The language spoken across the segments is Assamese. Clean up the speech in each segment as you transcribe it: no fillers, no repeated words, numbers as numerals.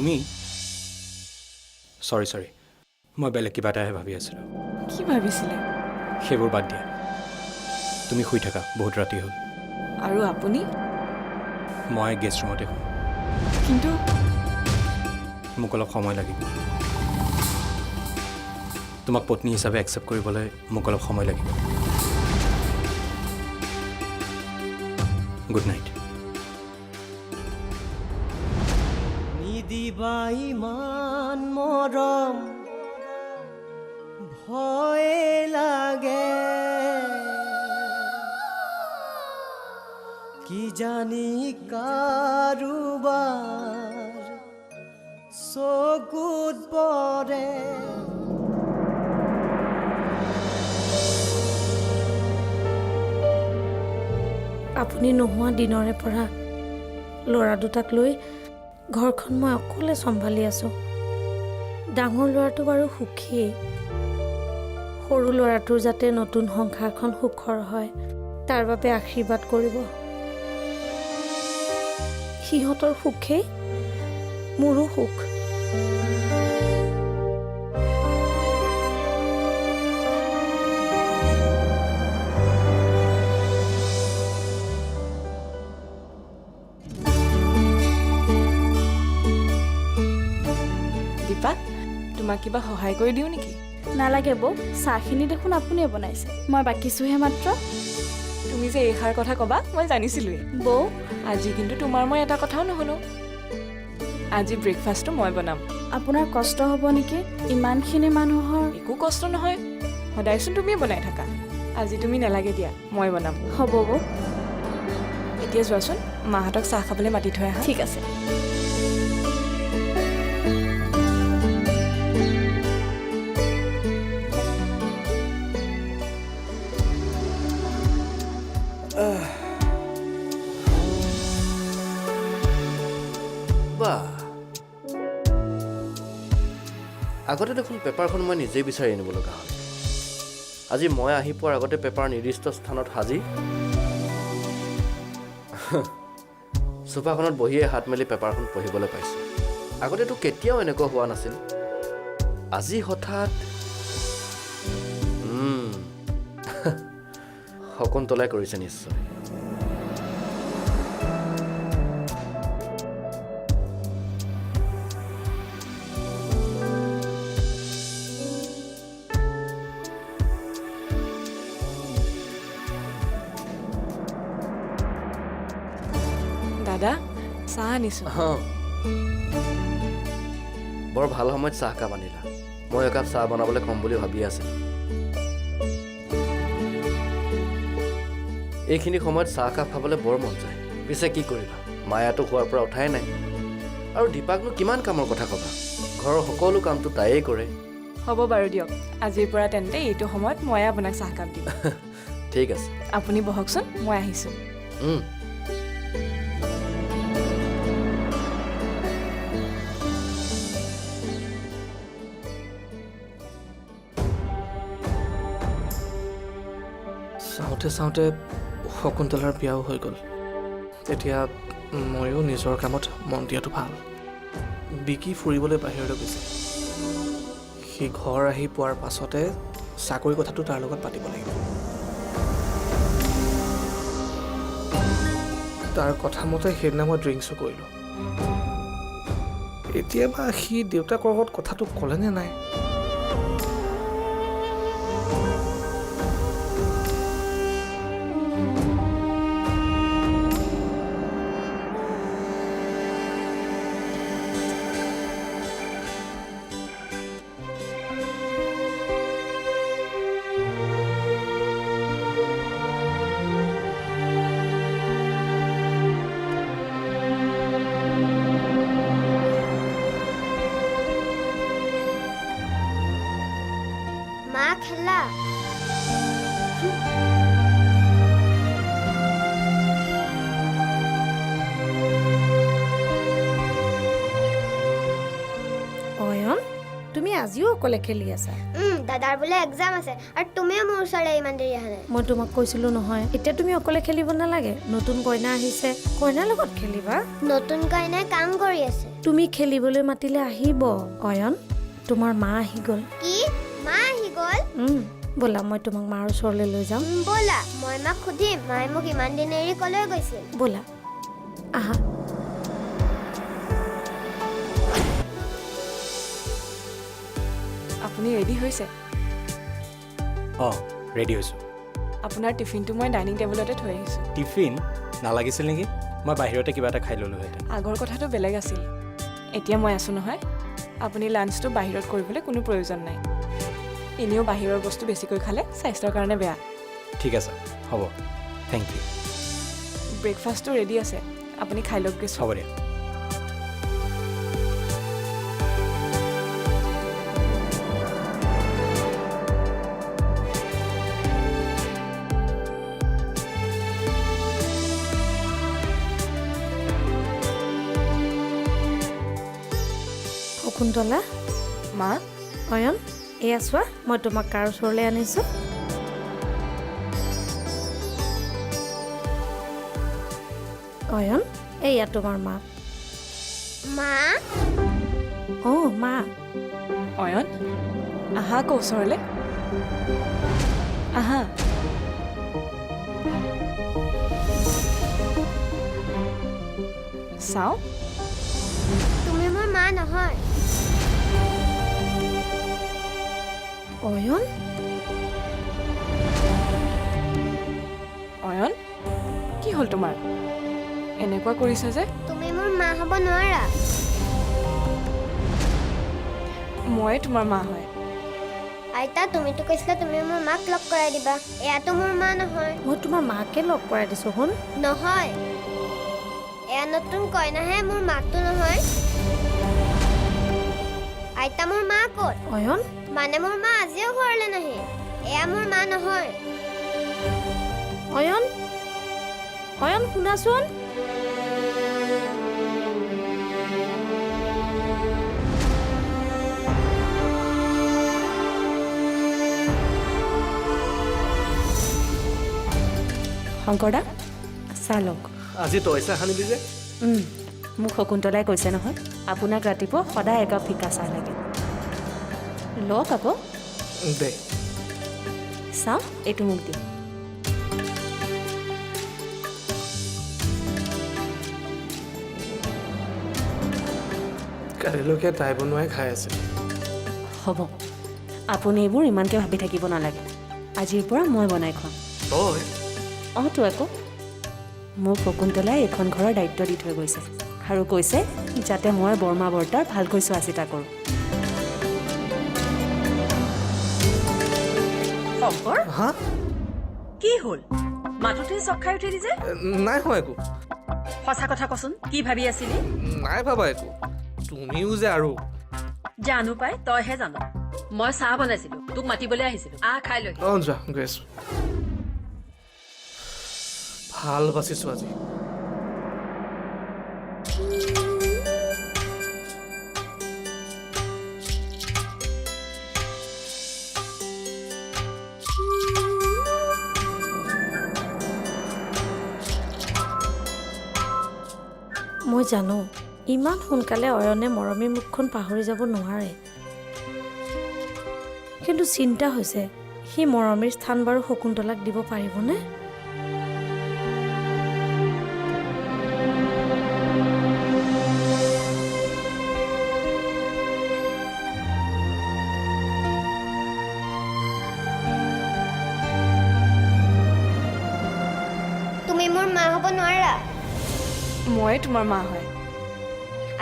তুমি সৰি মই বেলেগ কিবা এটাহে ভাবি আছিলোঁ কি ভাবিছিলে সেইবোৰ বাদ দিয়া তুমি শুই থাকা বহুত ৰাতি হ'ল আৰু আপুনি মই গেষ্ট ৰুমতে শুম কিন্তু মোক অলপ সময় লাগিব তোমাক পত্নী হিচাপে একচেপ্ট কৰিবলৈ মোক অলপ সময় লাগিব গুড নাইট নিদিবা ইমান মৰম ভয় লাগে কি জানি কাৰোবাৰ চকুত পৰে আপুনি নোহোৱা দিনৰে পৰা ল'ৰা দুটাক লৈ ঘৰখন মই অকলে চম্ভালি আছোঁ ডাঙৰ ল'ৰাটো বাৰু সুখী সৰু ল'ৰাটোৰ যাতে নতুন সংসাৰখন সুখৰ হয় তাৰ বাবে আশীৰ্বাদ কৰিব সিহঁতৰ সুখেই মোৰো সুখ দীপা তোমাক কিবা সহায় কৰি দিওঁ নেকি নালাগে বৌ চাহখিনি দেখোন আপুনিয়ে বনাইছে মই বাকিছোহে মাত্ৰ তুমি যে এইষাৰ কথা ক'বা মই জানিছিলোঁৱেই বৌ আজি কিন্তু তোমাৰ মই এটা কথাও নুশুনো আজি ব্ৰেকফাষ্টটো মই বনাম আপোনাৰ কষ্ট হ'ব নেকি ইমানখিনি মানুহৰ একো কষ্ট নহয় সদায়চোন তুমিয়ে বনাই থাকা আজি তুমি নালাগে দিয়া মই বনাম হ'ব বৌ এতিয়া যোৱাচোন মাহঁতক চাহ খাবলৈ মাতি থৈ আহা ঠিক আছে আগতে দেখোন পেপাৰখন মই নিজেই বিচাৰি আনিব লগা হ'ল আজি মই আহি পোৱাৰ আগতে পেপাৰ নিৰ্দিষ্ট স্থানত সাজি চোফাখনত বহিয়ে হাত মেলি পেপাৰখন পঢ়িবলৈ পাইছোঁ আগতেতো কেতিয়াও এনেকুৱা হোৱা নাছিল আজি হঠাৎ শকুন্তলাই কৰিছে নিশ্চয় দাদা চাহ আনিছোঁ বৰ ভাল সময়ত চাহকাপ আনিলা মই একাপ চাহ বনাবলৈ কম বুলি ভাবি আছিলোঁ এইখিনি সময়ত চাহকাপ খাবলৈ বৰ মন যায় পিছে কি কৰিবা মায়াতো খোৱাৰ পৰা উঠাই নাই আৰু দীপাকনো কিমান কামৰ কথা ক'বা ঘৰৰ সকলো কামটো তাইয়েই কৰে হ'ব বাৰু দিয়ক আজিৰ পৰা তেন্তে এইটো সময়ত ময়ে আপোনাক চাহকাপ দিম ঠিক আছে আপুনি বহকচোন মই আহিছোঁ চাওঁতে শকুন্তলাৰ বিয়াও হৈ গ'ল তেতিয়া ময়ো নিজৰ কামত মন দিয়াটো ভাল বিকি ফুৰিবলৈ বাহিৰলৈ গৈছে সি ঘৰ আহি পোৱাৰ পাছতে চাকৰি কথাটো তাৰ লগত পাতিব লাগিব তাৰ কথা মতে সেইদিনা মই ড্ৰিংকছো কৰিলোঁ এতিয়া বা সি দেউতাকৰ লগত কথাটো ক'লেনে নাই মা খেলা অয়ন তুমি আজিও অকলে খেলি আছা দাদাৰ বোলে এক্সাম আছে আৰু তুমিও মোৰ ওচৰলৈ ইমান দেৰি অহা নাই মই তোমাক কৈছিলোঁ নহয় এতিয়া তুমি অকলে খেলিব নালাগে নতুন কইনা আহিছে কইনাৰ লগত খেলিবা নতুন কইনাই কাম কৰি আছে তুমি খেলিবলৈ মাতিলে আহিব অয়ন তোমাৰ মা আহি গ'ল কি মা আহি গ'ল ব'লা মই তোমাক মাৰ ওচৰলৈ লৈ যাওঁ ব'লা মই মাক সুধিম মায়ে মোক ইমান দিন এৰি কলৈ গৈছিল ব'লা আহা আপুনি ৰেডি হৈছে অঁ ৰেডি হৈছোঁ আপোনাৰ টিফিনটো মই ডাইনিং টেবুলতে থৈ আহিছোঁ টিফিন নালাগিছিল নেকি মই বাহিৰতে কিবা এটা খাই ল'লোহেঁতেন আগৰ কথাটো বেলেগ আছিল এতিয়া মই আছোঁ নহয় আপুনি লাঞ্চটো বাহিৰত কৰিবলৈ কোনো প্ৰয়োজন নাই এনেও বাহিৰৰ বস্তু বেছিকৈ খালে স্বাস্থ্যৰ কাৰণে বেয়া ঠিক আছে হ'ব থেংক ইউ ব্ৰেকফাষ্টটো ৰেডি আছে আপুনি খাই লওক গৈছোঁ হ'ব দিয়া শকুন্তলা মা অয়ন এয়া চোৱা মই তোমাক কাৰ ওচৰলৈ আনিছোঁ অয়ন এয়া তোমাৰ মা মা অঁ মা অয়ন আহা আকৌ ওচৰলৈ আহা চাওঁ তুমি মোৰ মা নহয় অয়ন অয়ন কি হ'ল তোমাৰ এনেকুৱা কৰিছা যে তুমি মোৰ মা হ'ব নোৱাৰা ময়ে তোমাৰ মা হয় আইতা তুমিতো কৈছিলা তুমি মোৰ মাক লগ কৰাই দিবা এয়াতো মোৰ মা নহয় মই তোমাৰ মাকে লগ কৰাই দিছোঁ শুন নহয় এয়া নতুন কইনাহে মোৰ মাকটো নহয় আইতা মোৰ মা ক'ত অয়ন মানে মোৰ মা আজিও ঘৰলৈ নাহে এয়া মোৰ মা নহয় অয়ন অয়ন শুনাচোন শংকৰদা চাহ লওক আজি তই চাহ সানিলি যে মোক শকুন্তলাই কৈছে নহয় আপোনাক ৰাতিপুৱা সদায় একাপ ফিকা চাহ লাগে লওক আকৌ দে চাহ এইটো মোক দিয়ক কালিলৈকে তাই বনোৱাই খাই আছিল হ'ব আপুনি এইবোৰ ইমানকৈ ভাবি থাকিব নালাগে আজিৰ পৰা মই বনাই খুৱাম তই তো আকৌ মোক শকুন্তলাই এইখন ঘৰৰ দায়িত্ব দি থৈ গৈছে আৰু কৈছে যাতে মই বৰমা বৰ্তাৰ ভালকৈ চোৱা চিতা কৰোঁ শংকৰ হা কি হ'ল মাথোতে চক খাই উঠিলি যে নাই হোৱা একো সঁচা কথা কচোন কি ভাবি আছিলি নাই ভাবা একো তুমিও যে আৰু জানো পাই তইহে জানো মই চাহ বনাইছিলো তোক মাতিবলৈ আহিছিলো খাই লৈ অঁ যোৱা গৈ আছো ভাল বাচিছো আজি মই জানো ইমান সোনকালে অয়নে মৰমী মুখখন পাহৰি যাব নোৱাৰে কিন্তু চিন্তা হৈছে সি মৰমীৰ স্থান বাৰু শকুন্তলাক দিব পাৰিবনে তুমি মোৰ মা হ'ব নোৱাৰা ময়ে তোমাৰ মা হয়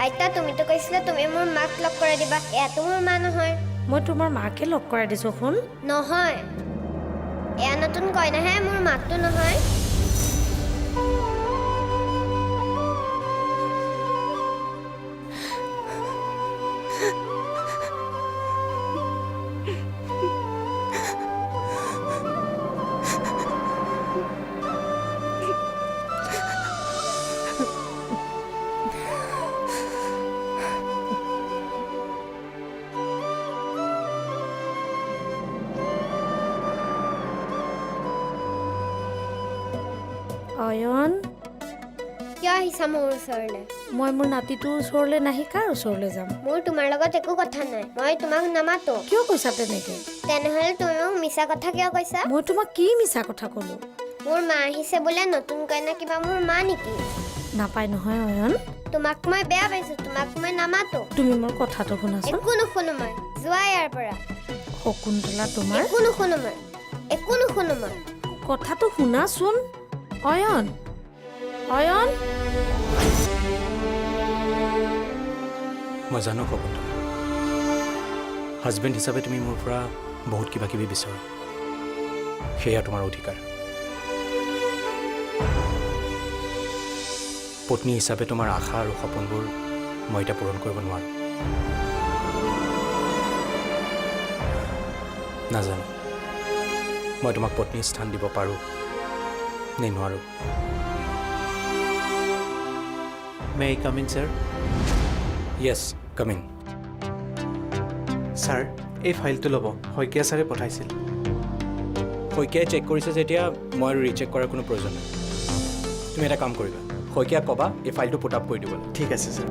আইতা তুমিতো কৈছিলা তুমি মোৰ মাক লগ কৰাই দিবা এয়াতো মোৰ মা নহয় মই তোমাৰ মাকে লগ কৰাই দিছোঁ শুন নহয় এয়া নতুন কইনাহে মোৰ মাকটো নহয় অয়ন কিয় কিয় আহিছা মোৰ ওচৰলৈ? মই মোৰ নাতিটোৰ ওচৰলৈ নাহি কাৰ ওচৰলৈ যাম? মোৰ তোমাৰ লগত একো কথা নাই, মই তোমাক নামাতো। কিয় কৈছা তেনেকে? তেনেহ'লে তুমি মোক মিছা কথা কিয় কৈছা? মই তোমাক কি মিছা কথা ক'লো? মোৰ মা আহিছে বোলে, নতুন কইনা কিবা মোৰ মা নেকি? নাপায় নহয় অয়ন। তোমাক মই বেয়া পাইছো, তোমাক মই নামাতো। তুমি মোৰ কথাটো শুনাচোন। একো নুশুনো মই, যোৱা ইয়াৰ পৰা। শকুন্তলা তোমাৰ একো নুশুনো মই, একো নুশুনো মই। কথাটো শুনাচোন। অয়ন, অয়ন। মই জানো শকুন্তলা, হাজবেণ্ড হিচাপে তুমি মোৰ পৰা বহুত কিবা কিবি বিচৰা, সেয়া তোমাৰ অধিকাৰ। পত্নী হিচাপে তোমাৰ আশা আৰু সপোনবোৰ মই এতিয়া পূৰণ কৰিব নোৱাৰোঁ। নাজানো মই তোমাক পত্নীৰ স্থান দিব পাৰোঁ নে নোৱাৰোঁ। May I come in sir? Yes, come in. Sir, এই ফাইলটো ল'ব, শইকীয়া ছাৰে পঠাইছিল। শইকীয়াই চেক কৰিছে যেতিয়া মই আৰু ৰিচেক কৰাৰ কোনো প্ৰয়োজন নাই। তুমি এটা কাম কৰিবা, শইকীয়াক ক'বা এই ফাইলটো পুট আপ কৰি দিবলৈ। ঠিক আছে ছাৰ।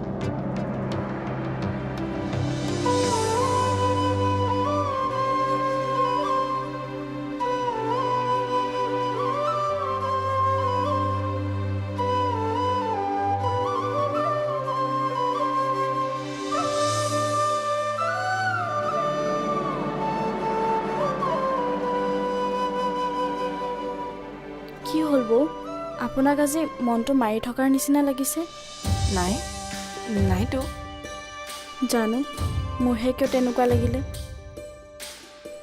কি হ'ল বৌ? আপোনাক আজি মনটো মাৰি থকাৰ নিচিনা লাগিছে। নাই, নাইতো। জানো মোৰহে কিয় তেনেকুৱা লাগিলে।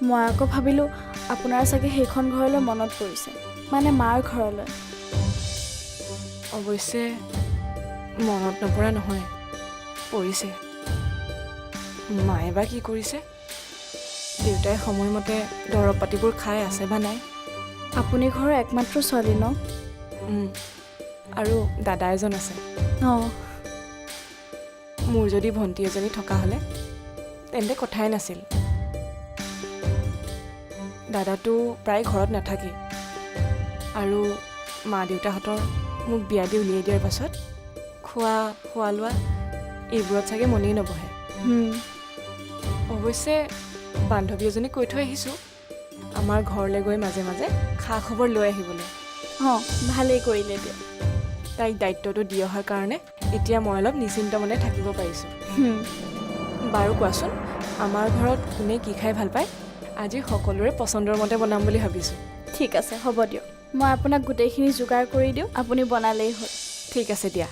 মই আকৌ ভাবিলোঁ আপোনাৰ চাগে সেইখন ঘৰলৈ মনত পৰিছে, মানে মাৰ ঘৰলৈ। অৱশ্যে মনত নপৰা নহয়, পৰিছে। মায়ে বা কি কৰিছে? দেউতাই সময়মতে দৰৱ পাতিবোৰ খাই আছে বা নাই? আপুনি ঘৰৰ একমাত্ৰ ছোৱালী ন? আৰু দাদা এজন আছে। অঁ, মোৰ যদি ভণ্টি এজনী থকা হ'লে তেন্তে কথাই নাছিল। দাদাটো প্ৰায় ঘৰত নাথাকে, আৰু মা দেউতাহঁতৰ মোক বিয়া দি উলিয়াই দিয়াৰ পাছত খোৱা লোৱা এইবোৰত চাগে মনেই নবহে। অৱশ্যে বান্ধৱী এজনী কৈ থৈ আহিছোঁ আমাৰ ঘৰলৈ গৈ মাজে মাজে খা খবৰ লৈ আহিবলৈ। অঁ, ভালেই কৰিলে দিয়ক। তাইক দায়িত্বটো দি অহাৰ কাৰণে এতিয়া মই অলপ নিশ্চিন্ত মনে থাকিব পাৰিছোঁ। বাৰু কোৱাচোন, আমাৰ ঘৰত কোনে কি খাই ভাল পায়? আজি সকলোৰে পচন্দৰ মতে বনাম বুলি ভাবিছোঁ। ঠিক আছে, হ'ব দিয়ক। মই আপোনাক গোটেইখিনি যোগাৰ কৰি দিওঁ, আপুনি বনালেই হ'ল। ঠিক আছে দিয়া,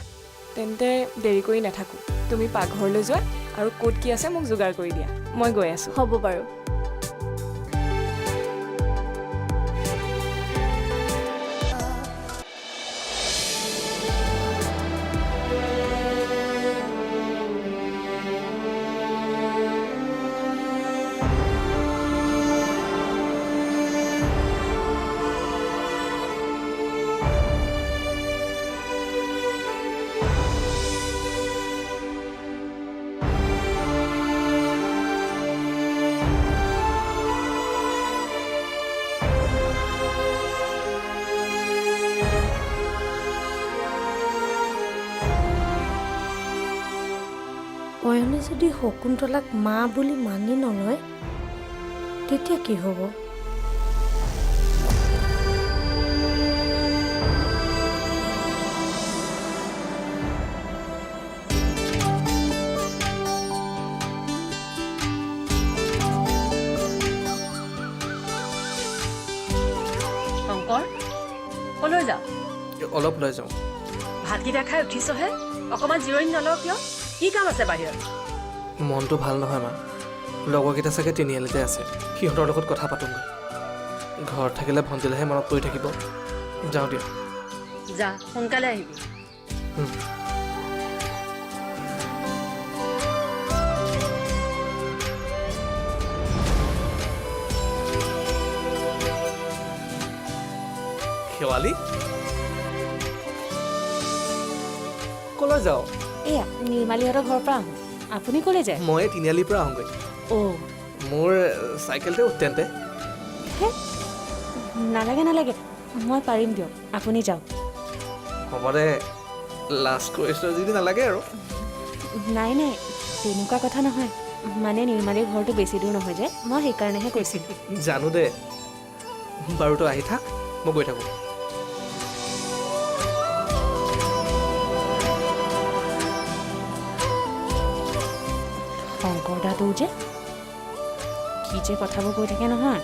তেন্তে দেৰি কৰি নাথাকোঁ। তুমি পাকঘৰলৈ যোৱা আৰু ক'ত কি আছে মোক যোগাৰ কৰি দিয়া, মই গৈ আছোঁ। হ'ব বাৰু। অয়নে যদি শকুন্তলাক মা বুলি মানি নলয় তেতিয়া কি হ'ব? শংকৰ, কলৈ যাওঁ? অলপ লৈ যাওঁ। ভাতকেইটা খাই উঠিছহে, অকণমান জিৰণি নলওঁ কিয়? কি কাম আছে বাহিৰত? মনটো ভাল নহয় মা। লগৰকেইটা চাগে তিনিআলিতে আছে, সিহঁতৰ লগত কথা পাতোঁগৈ। ঘৰত থাকিলে ভণ্টিলেহে মনত পৰি থাকিব। যাওঁ দিয়ক। যা, সোনকালে আহিবি। শেৱালি, কলৈ যাওঁ? এয়া নিৰ্মালীহঁতৰ ঘৰৰ পৰা আহোঁ। আপুনি ক'লৈ যায়? মই তিনিআলিৰ পৰা আহোঁগৈ। অ' মোৰ চাইকেলতে উঠতেন্তে। নালাগে নালাগে, মই পাৰিম দিয়ক, আপুনি যাওক। হ'ব দে, লাষ্ট কৰিছোঁ যদি নালাগে আৰু নাই নাই তেনেকুৱা কথা নহয় মানে নিৰ্মালীৰ ঘৰটো বেছি দূৰ নহয় যে মই সেইকাৰণেহে কৈছিলোঁ জানো দে বাৰু তই আহি থাক মই গৈ থাকোঁ শংকৰ দাদৌ যে কি যে কথাবোৰ কৈ থাকে নহয়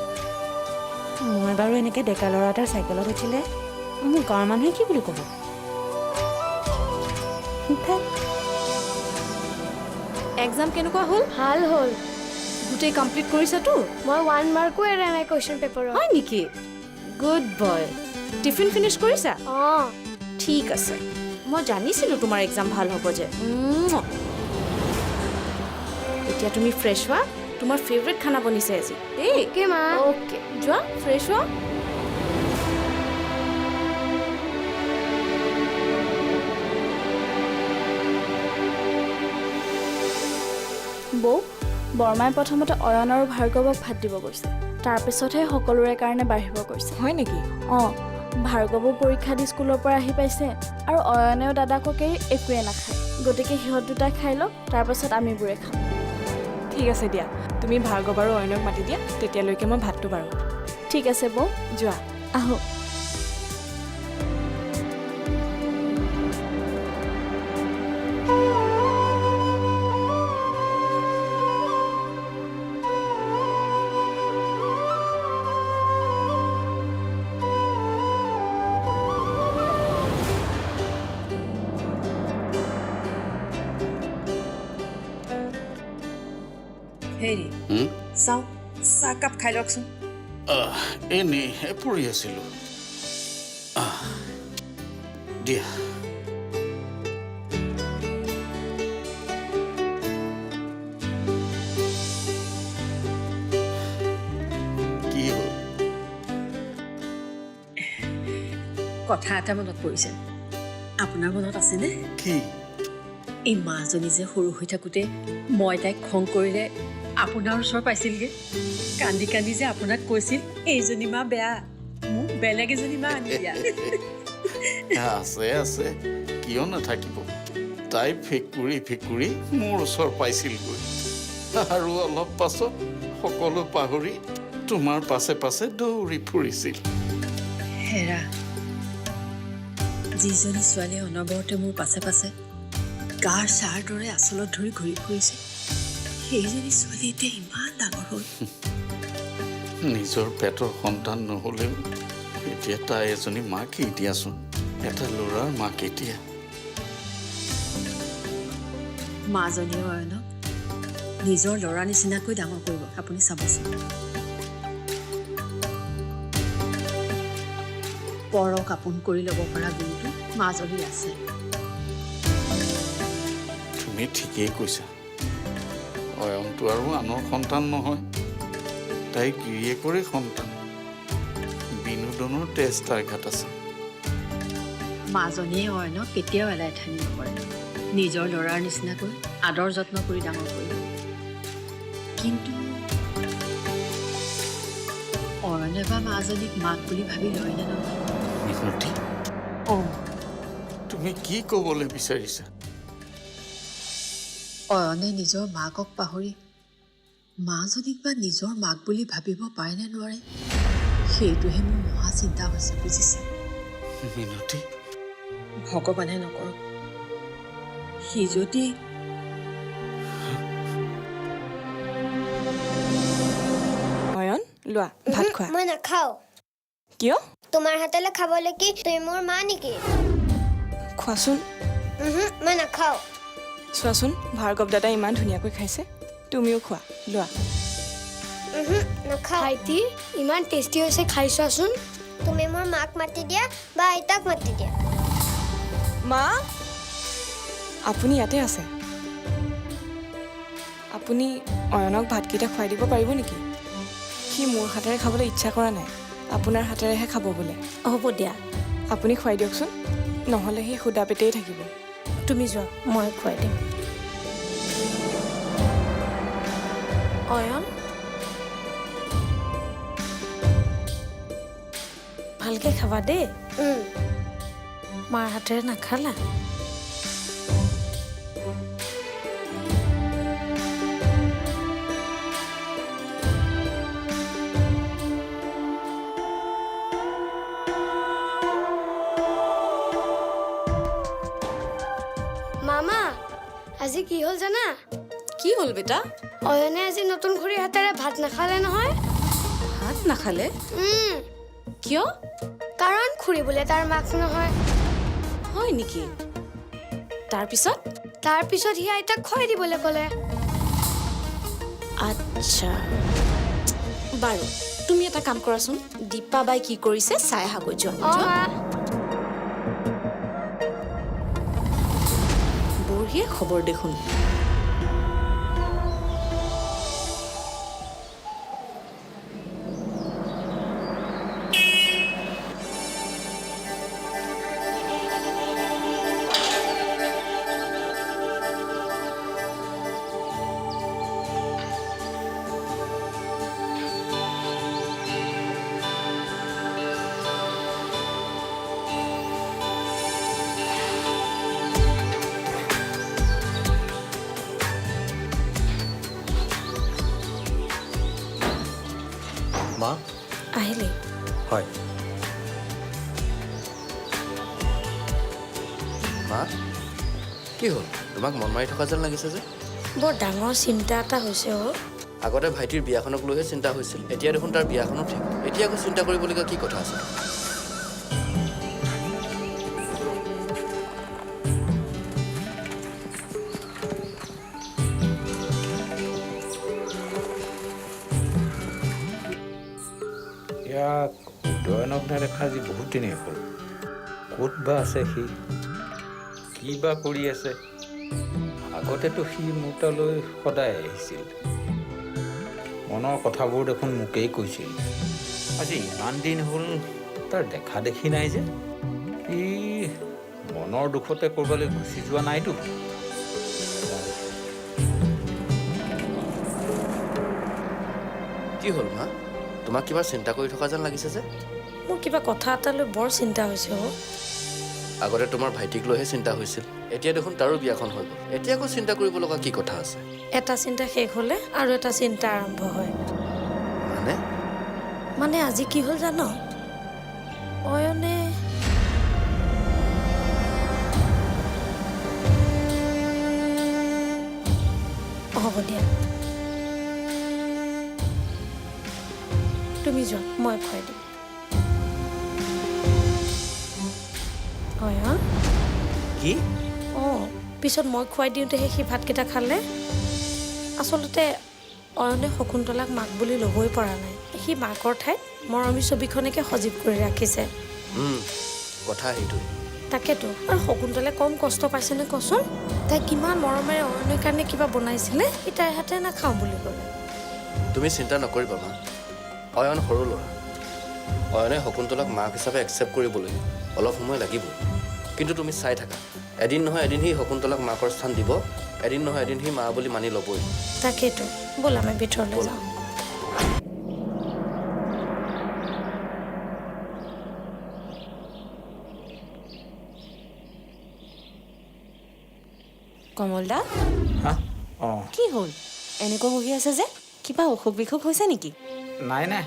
মই বাৰু এনেকৈ ডেকা ল'ৰা এটাৰ চাইকেলত উঠিলে মোৰ গাঁৱৰ মানুহে কি বুলি ক'ব এক্সাম কেনেকুৱা হ'ল ভাল হ'ল গোটেই কমপ্লিট কৰিছাতো মই 1 মাৰ্কো এৰা নাই কুৱেশ্যন পেপাৰত হয় নেকি গুড বয় টিফিন ফিনিছ কৰিছা অঁ ঠিক আছে মই জানিছিলোঁ তোমাৰ এক্সাম ভাল হ'ব যে এতিয়া তুমি ফ্ৰেছ হোৱা তোমাৰ ফেভৰেট খানা বনিছে আজি দেই অ'কে মা অ'কে যোৱা ফ্ৰেছ হোৱা বৌ বৰমাই প্ৰথমতে অয়ন আৰু ভাৰ্গৱক ভাত দিব গৈছে তাৰপিছতহে সকলোৰে কাৰণে বাঢ়িব গৈছে হয় নেকি অঁ ভাৰ্গৱো পৰীক্ষা দি স্কুলৰ পৰা আহি পাইছে আৰু অয়নেও দাদাককেই একোৱে নাখায় গতিকে সিহঁত দুটাই খাই লওক তাৰপাছত আমিবোৰে খাম ঠিক আছে দিয়া তুমি ভাৰ্গৱ আৰু অয়নক মাতি দিয়া তেতিয়ালৈকে মই ভাতটো বাৰু ঠিক আছে বৌ যোৱা আহোঁ হেৰি চাওঁ চাহকাপ খাই লওকচোন এনেইহে পৰি আছিলোঁ দিয়া কি হ'ল কথা এটা মনত পৰিছে আপোনাৰ মনত আছেনে কি এই মাজনী যে সৰু হৈ থাকোঁতে মই তাইক খং কৰিলে আপোনাৰ ওচৰ পাইছিলগৈ কান্দি কান্দি যে আপোনাক কৈছিল এইজনী মা বেয়া মোক বেলেগ এজনী মা আনি দিয়া আছে আছে কিয় নাথাকিব তাই ফেকুৰি ফেকুৰি মোৰ ওচৰ পাইছিলগৈ আৰু অলপ পাছত সকলো পাহৰি তোমাৰ পাছে পাছে দৌৰি ফুৰিছিল হেৰা যিজনী ছোৱালীয়ে অনবৰতে মোৰ পাছে পাছে গাৰ চাৰ দৰে আচলত ধৰি ঘূৰি ফুৰিছে সেইজনী ছোৱালী এতিয়া ইমান ডাঙৰ হ'ল নিজৰ পেটৰ সন্তান নহ'লেও এতিয়া তাই এজনী মাকেই দিয়াচোন এটা ল'ৰাৰ মাক এতিয়া মাজনীয়ে অয়নক নিজৰ ল'ৰা নিচিনাকৈ ডাঙৰ কৰিব আপুনি চাবচোন পৰক আপোন কৰি ল'ব পৰা গুণটো মাজনীৰ আছে তুমি ঠিকেই কৈছা অয়নটো আৰু আনৰ সন্তান নহয় তাই গিৰিয়েকৰে সন্তান বিনোদনৰ তেজ তাৰ গাত আছে মাজনীয়ে অয়নক কেতিয়াও এলাই ঠানি নকৰে নিজৰ ল'ৰাৰ নিচিনাকৈ আদৰ যত্ন কৰি ডাঙৰ কৰিব কিন্তু অয়নে বা মাজনীক মাক বুলি ভাবি লয়নে নহয় মিনতি অঁ তুমি কি ক'বলৈ বিচাৰিছা অয়নে নিজৰ মাকক পাহৰি মাজনীক বা নিজৰ মাক বুলি ভাবিব পাৰেনে নোৱাৰে সেইটোহে মোৰ মহা চিন্তা হৈছে বুজিছে মিনতি ভগৱানে নকৰক সি যদি অয়ন লোৱা ভাত খোৱা মই নাখাওঁ কিয় তোমাৰ হাতলৈ খাবলৈ কি তুমি মোৰ মা নেকি খোৱাচোন মই নাখাওঁ চোৱাচোন ভাৰ্গৱ দাদাই ইমান ধুনীয়াকৈ খাইছে তুমিও খোৱা লোৱা নাখাওঁ ভাইটি ইমান টেষ্টি হৈছে খাই চোৱাচোন তুমি মোৰ মাক মাতি দিয়া বা আইতাক মাতি দিয়া মা আপুনি ইয়াতে আছে আপুনি অয়নক ভাতকেইটা খুৱাই দিব পাৰিব নেকি সি মোৰ হাতেৰে খাবলৈ ইচ্ছা কৰা নাই আপোনাৰ হাতেৰেহে খাব বোলে হ'ব দিয়া আপুনি খুৱাই দিয়কচোন নহ'লে সি সুদা পেটেই থাকিব তুমি যোৱা মই খুৱাই দিম অয়ন ভালকৈ খাবা দেই মাৰ হাতেৰে নাখালা আজি কি হ'ল জানা? কি হ'ল বেটা? অয়নে আজি নতুন খুৰীৰ হাতেৰে ভাত নাখালে নহয়। ভাত নাখালে? কিয়? কাৰণ খুৰী বোলে তাৰ মাক নহয়। হয় নেকি? তাৰপিছত সি আইতাক খুৱাই দিবলৈ ক'লে। আচ্ছা, বাৰু তুমি এটা কাম কৰাচোন, দীপা বাই কি কৰিছে চাই আহাগৈ যোৱা। মা বঢ়িয়া খবৰ দেখোন। মা আহিলি? হয়। মা কি হ'ল? তোমাক মন মাৰি থকা যেন লাগিছে যে। বৰ ডাঙৰ চিন্তা এটা হৈছে অ'। আগতে ভাইটিৰ বিয়াখনক লৈহে চিন্তা হৈছিল, এতিয়া দেখোন তাৰ বিয়াখনো ঠিক। এতিয়া আকৌ চিন্তা কৰিবলগীয়া কি কথা আছে? ইয়াক উদয়নক নেদেখা আজি বহুত দিনেই হ'ল। ক'ত বা আছে সি, কি বা কৰি আছে? আগতেতো সি মোৰ তালৈ সদায় আহিছিল, মনৰ কথাবোৰ দেখোন মোকেই কৈছিল। আজি ইমান দিন হ'ল তাৰ দেখা দেখি নাই যে। সি মনৰ দুখতে ক'ৰবালৈ গুচি যোৱা নাইতো। কি হ'ল মা? তোমাক কিবা চিন্তা কৰি থকা যেন লাগিছে যে। মোৰ কিবা কথা এটালৈ বৰ চিন্তা হৈছে অ'। আগতে তোমাৰ ভাইটিক লৈহে চিন্তা হৈছিল, এতিয়া দেখোন তাৰো বিয়াখন হৈ গ'ল। এতিয়া আকৌ চিন্তা কৰিব লগা কি কথা আছে? এটা চিন্তা শেষ হ'লে আৰু এটা চিন্তা আৰম্ভ হয়। মানে আজি কি হ'ল জান? অয়নে হ'ব দিয়া, তুমি যোৱা, মই খুৱাই দিম। অয়ন কি? অঁ, পিছত মই খুৱাই দিওঁতেহে সি ভাতকেইটা খালে। আচলতে অয়নে শকুন্তলাক মাক বুলি ল'বই পৰা নাই। সি মাকৰ ঠাইত মৰমী ছবিখনকে সজীৱ কৰি ৰাখিছে। কথা সেইটোৱে। তাকেতো, আৰু শকুন্তলে কম কষ্ট পাইছেনে কচোন? তাই কিমান মৰমেৰে অয়নৰ কাৰণে কিবা বনাইছিলে, সি তাইৰ হাতে নাখাওঁ বুলি ক'লে। তুমি চিন্তা নকৰিবা মা, অয়ন সৰু ল'ৰা। অয়নে শকুন্তলাক মাক হিচাপে একচেপ্ট কৰিবলৈ অলপ সময় লাগিব। কিন্তু তুমি চাই থাকা, এদিন নহয় এদিন সি শকুন্তলাক মাকৰ স্থান দিব, এদিন নহয় এদিন সি মা বুলি মানি ল'বই। তাকেতো, ব'ল আমি ভিতৰলৈ যাওঁ। কমল দা, অঁ কি হ'ল? এনেকৈ বহি আছে যে, কিবা অসুখ বিসুখ হৈছে নেকি? নাই নাই,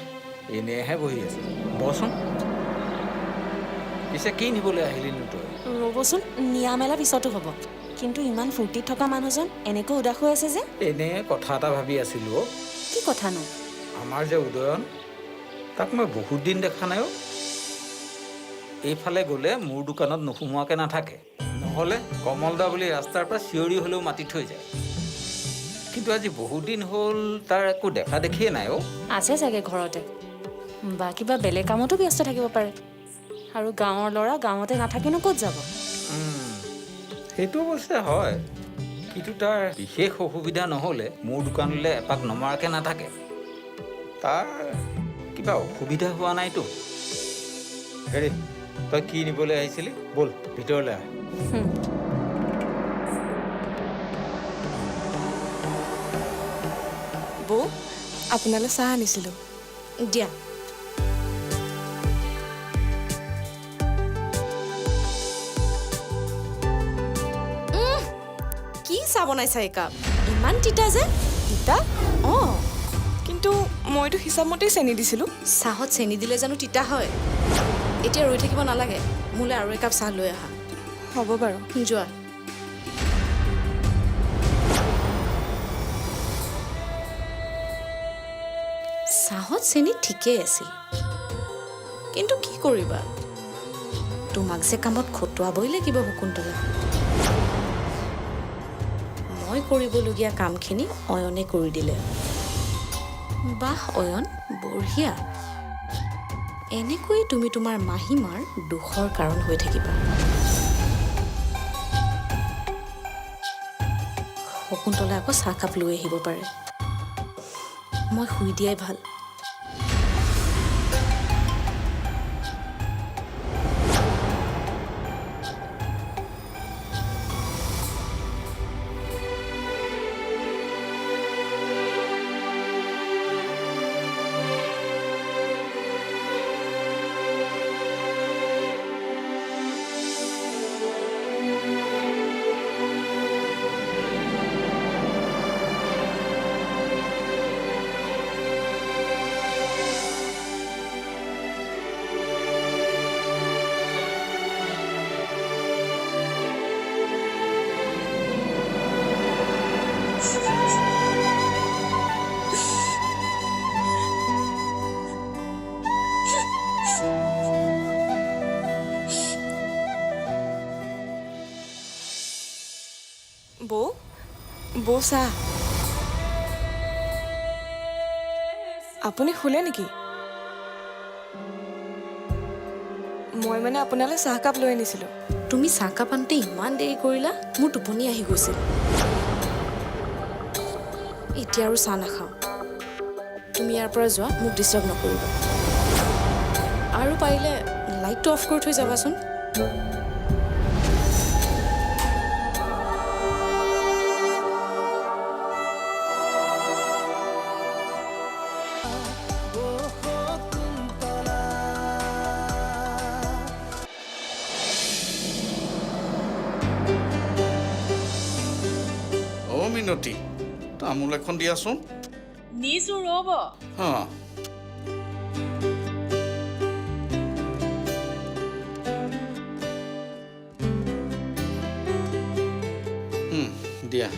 এনেইহে বহি আছে। বচোন, পিছে কি নিবলৈ আহিলিনো তই? ৰ'বচোন, নিয়া মেলা পিছতো হ'ব, কিন্তু ইমান ফূৰ্তিত থকা মানুহজন এনেকৈ উদাস হৈ আছে যে? এনেই কথা এটা ভাবি আছিলোঁ অ'। কি কথানো? আমাৰ যে উদয়ন, তাক মই বহুত দিন দেখা নাই অ'। এইফালে গ'লে মোৰ দোকানত নোসোমোৱাকৈ নাথাকে, নহ'লে কমলদা বুলি ৰাস্তাৰ পৰা চিঞৰি হ'লেও মাতি থৈ যায়। কিন্তু আজি বহুত দিন হ'ল তাৰ একো দেখা দেখিয়ে নাই অ'। আছে চাগে ঘৰতে, বা কিবা বেলেগ কামতো ব্যস্ত থাকিব পাৰে। আৰু গাঁৱৰ ল'ৰা গাঁৱতে নাথাকিনো ক'ত যাব? সেইটো অৱশ্যে হয়, কিন্তু তাৰ বিশেষ অসুবিধা নহ'লে মোৰ দোকানলৈ এপাক নমৰাকৈ নাথাকে। তাৰ কিবা অসুবিধা হোৱা নাইতো। হেৰি, তই কি নিবলৈ আহিছিলি? ব'ল ভিতৰলৈ আহ। বৌ, আপোনালৈ চাহ আনিছিলোঁ। দিয়া। কি চাহ বনাইছা একাপ? ইমান তিতা যে? তিতা? অঁ, কিন্তু মইতো হিচাপমতেই চেনি দিছিলোঁ। চাহত চেনি দিলে জানো তিতা হয়? এতিয়া ৰৈ থাকিব নালাগে, মোলৈ আৰু একাপ চাহ লৈ আহা। হ'ব বাৰু, যোৱা। চাহত চেনি ঠিকেই আছিল, কিন্তু কি কৰিবা, তোমাক যে কামত খটুৱাবই লাগিব শকুন্তলা। মই কৰিবলগীয়া কামখিনি অয়নে কৰি দিলে। বাহ অয়ন, বঢ়িয়া। এনেকৈ তুমি তোমাৰ মাহীমাৰ দুখৰ কাৰণ হৈ থাকিবা। শকুন্তলা আকৌ চাহকাপ লৈ আহিব পাৰে। মই শুই দিয়াই ভাল। বৌ চাহ। আপুনি শুলে নেকি? মই মানে আপোনালৈ চাহকাপ লৈ আনিছিলোঁ। তুমি চাহকাপ আনোতে ইমান দেৰি কৰিলা, মোৰ টোপনি আহি গৈছিল। এতিয়া আৰু চাহ নাখাওঁ। তুমি ইয়াৰ পৰা যোৱা, মোক ডিষ্টাৰ্ব নকৰিবা। আৰু পাৰিলে লাইটটো অফ কৰি থৈ যাবাচোন। মিনতি, তামোল এখন দিয়াচোন। নিছো ৰ'ব। হা, দিয়া।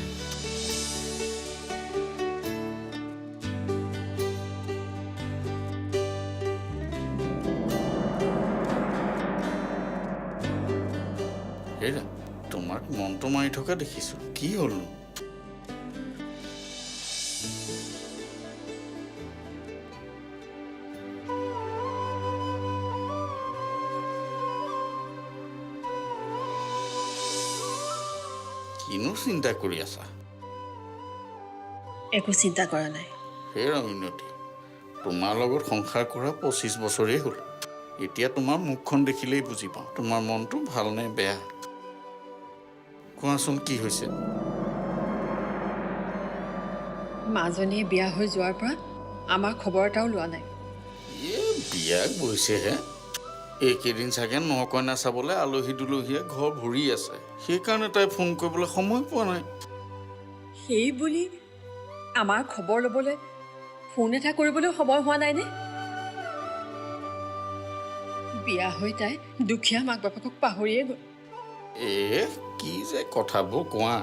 হেৰা, তোমাক মনটো মাৰি থকা দেখিছো, কি হ'লনো? কিনো চিন্তা কৰি আছা? একো চিন্তা কৰা নাই। হেৰা মিনতি, তোমাৰ লগত সংসাৰ কৰা 25 বছৰেই হ'ল। এতিয়া তোমাৰ মুখখন দেখিলেই বুজি পাওঁ তোমাৰ মনটো ভাল নে বেয়া। কোৱাচোন কি হৈছে? মাজনীয়ে বিয়া হৈ যোৱাৰ পৰা আমাৰ খবৰ এটাও লোৱা নাই। বিয়া গৈছেহে। এইকেইদিন চাগে নকইনা চাবলৈ আলহী দুলহীয়ে ঘৰ ভৰি আছে, সেইকাৰণে তাই ফোন কৰিবলৈ সময় পোৱা নাই। সেই বুলি আমাৰ খবৰ ল'বলৈ ফোন এটা কৰিবলৈ সময় হোৱা নাইনে? বিয়া হৈ তাই দুখীয়া মাক বাপেকক পাহৰিয়ে গ'ল। কি যে কথাবোৰ কোৱা।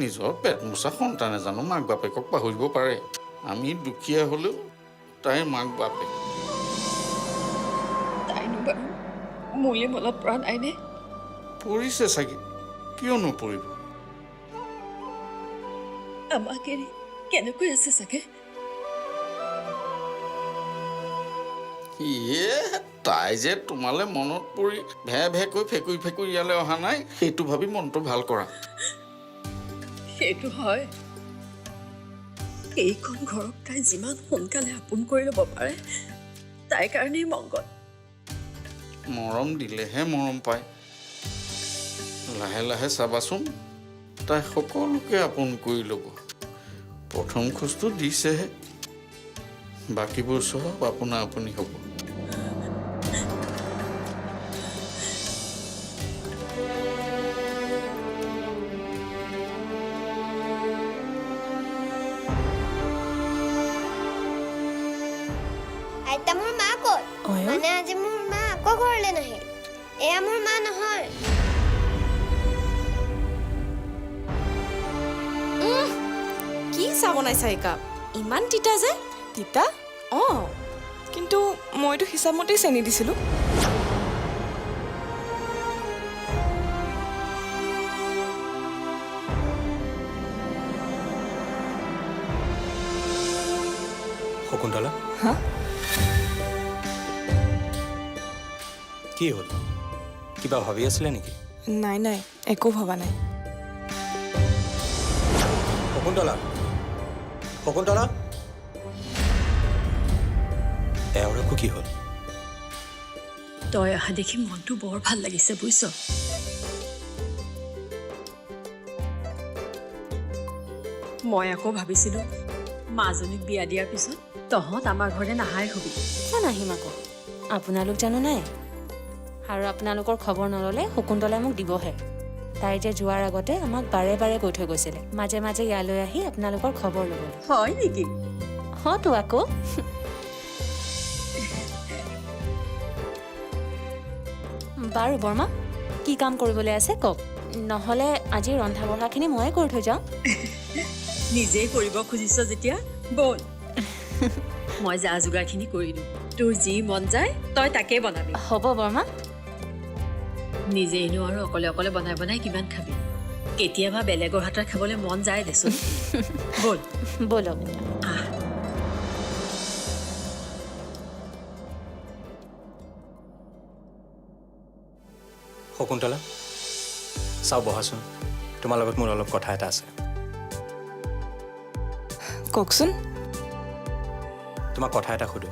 নিজৰ পেট মোচা সন্তানে জানো মাক বাপেকক পাহৰিব পাৰে? আমি দুখীয়া হ'লেও তাইৰ মাক বাপেক। তাইনো বাৰু মোলৈ মনত পৰা নাইনে? পৰিছে চাগে, কিয় নপৰিব? আমাক এৰি কেনেকৈ আছে চাগে? তাই যে তোমালে মনত পৰি ভে ভেকৈ ফেকুৰি ফেকুৰি ইয়ালৈ অহা নাই, সেইটো ভাবি মনটো ভাল কৰা। সেইটো হয়। এইখন ঘৰক তাই যিমান সোনকালে আপোন কৰি ল'ব পাৰে, তাইৰ কাৰণেই মংগল। মৰম দিলেহে মৰম পায়। লাহে লাহে চাবাচোন, তাই সকলোকে আপোন কৰি ল'ব। প্ৰথম খোজটো দিছেহে, বাকীবোৰ চব আপোনা আপুনি হ'ব। আইতা, মোৰ মা ক'ত? মানে আজি মোৰ মা আকৌ ঘৰলৈ নাহে। এয়া মোৰ মা নহয়। কি চাহ বনাইছা একাপ? ইমান তিতা যে? তিতা অঁ কিন্তু মইতো হিচাপমতেই চেনি দিছিলোঁ শকুন্তলা হা কি হ'ল কিবা ভাবি আছিলে নেকি নাই নাই একো ভবা নাই শকুন্তলা শকুন্তলা এওঁৰ আকৌ কি হ'ল তই অহা দেখি মনটো বৰ ভাল লাগিছে বুজিছ মই আকৌ ভাবিছিলোঁ মাজনীক বিয়া দিয়াৰ পিছত তহঁত আমাৰ ঘৰলৈ নাহাই হবি কিয় নাহিম আকৌ আপোনালোক জানো নাই আৰু আপোনালোকৰ খবৰ নল'লে শকুন্তলাই মোক দিবহে তাই যে যোৱাৰ আগতে আমাক বাৰে বাৰে কৈ থৈ গৈছিলে মাজে মাজে ইয়ালৈ আহি আপোনালোকৰ খবৰ ল'বলৈ হয় নেকি হয়তো আকৌ বাৰু বৰ্মা কি কাম কৰিবলৈ আছে কওক নহ'লে আজি ৰন্ধা বঢ়াখিনি ময়ে কৰি থৈ যাওঁ নিজেই কৰিব খুজিছ যেতিয়া বল মই যা যোগাৰখিনি কৰি দিওঁ তোৰ যি মন যায় তই তাকেই বনাবি হ'ব বৰ্মা নিজেইনো আৰু অকলে অকলে বনাই বনাই কিমান খাবি কেতিয়াবা বেলেগৰ হাতৰ খাবলৈ মন যায় দেচোন বল ব'লক আহ শকুন্তলা চাও বহাচোন তোমাৰ লগত মোৰ অলপ কথা এটা আছে কওকচোন তোমাক কথা এটা সুধো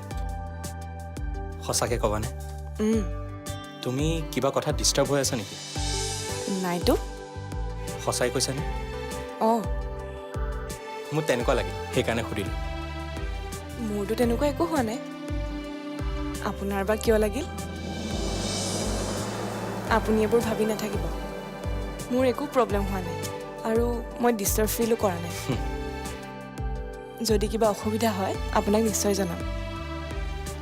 সঁচাকৈ ক'বানে তুমি কিবা কথাত ডিষ্টাৰ্ব হৈ আছা নেকি নাইতো সঁচাই কৈছানে অঁ মোৰ তেনেকুৱা লাগে সেইকাৰণে সুধিলোঁ মোৰতো তেনেকুৱা একো হোৱা নাই আপোনাৰ বা কিয় লাগিল আপুনি এইবোৰ ভাবি নাথাকিব মোৰ একো প্ৰব্লেম হোৱা নাই আৰু মই ডিষ্টাৰ্ব ফিলো কৰা নাই যদি কিবা অসুবিধা হয় আপোনাক নিশ্চয় জনাম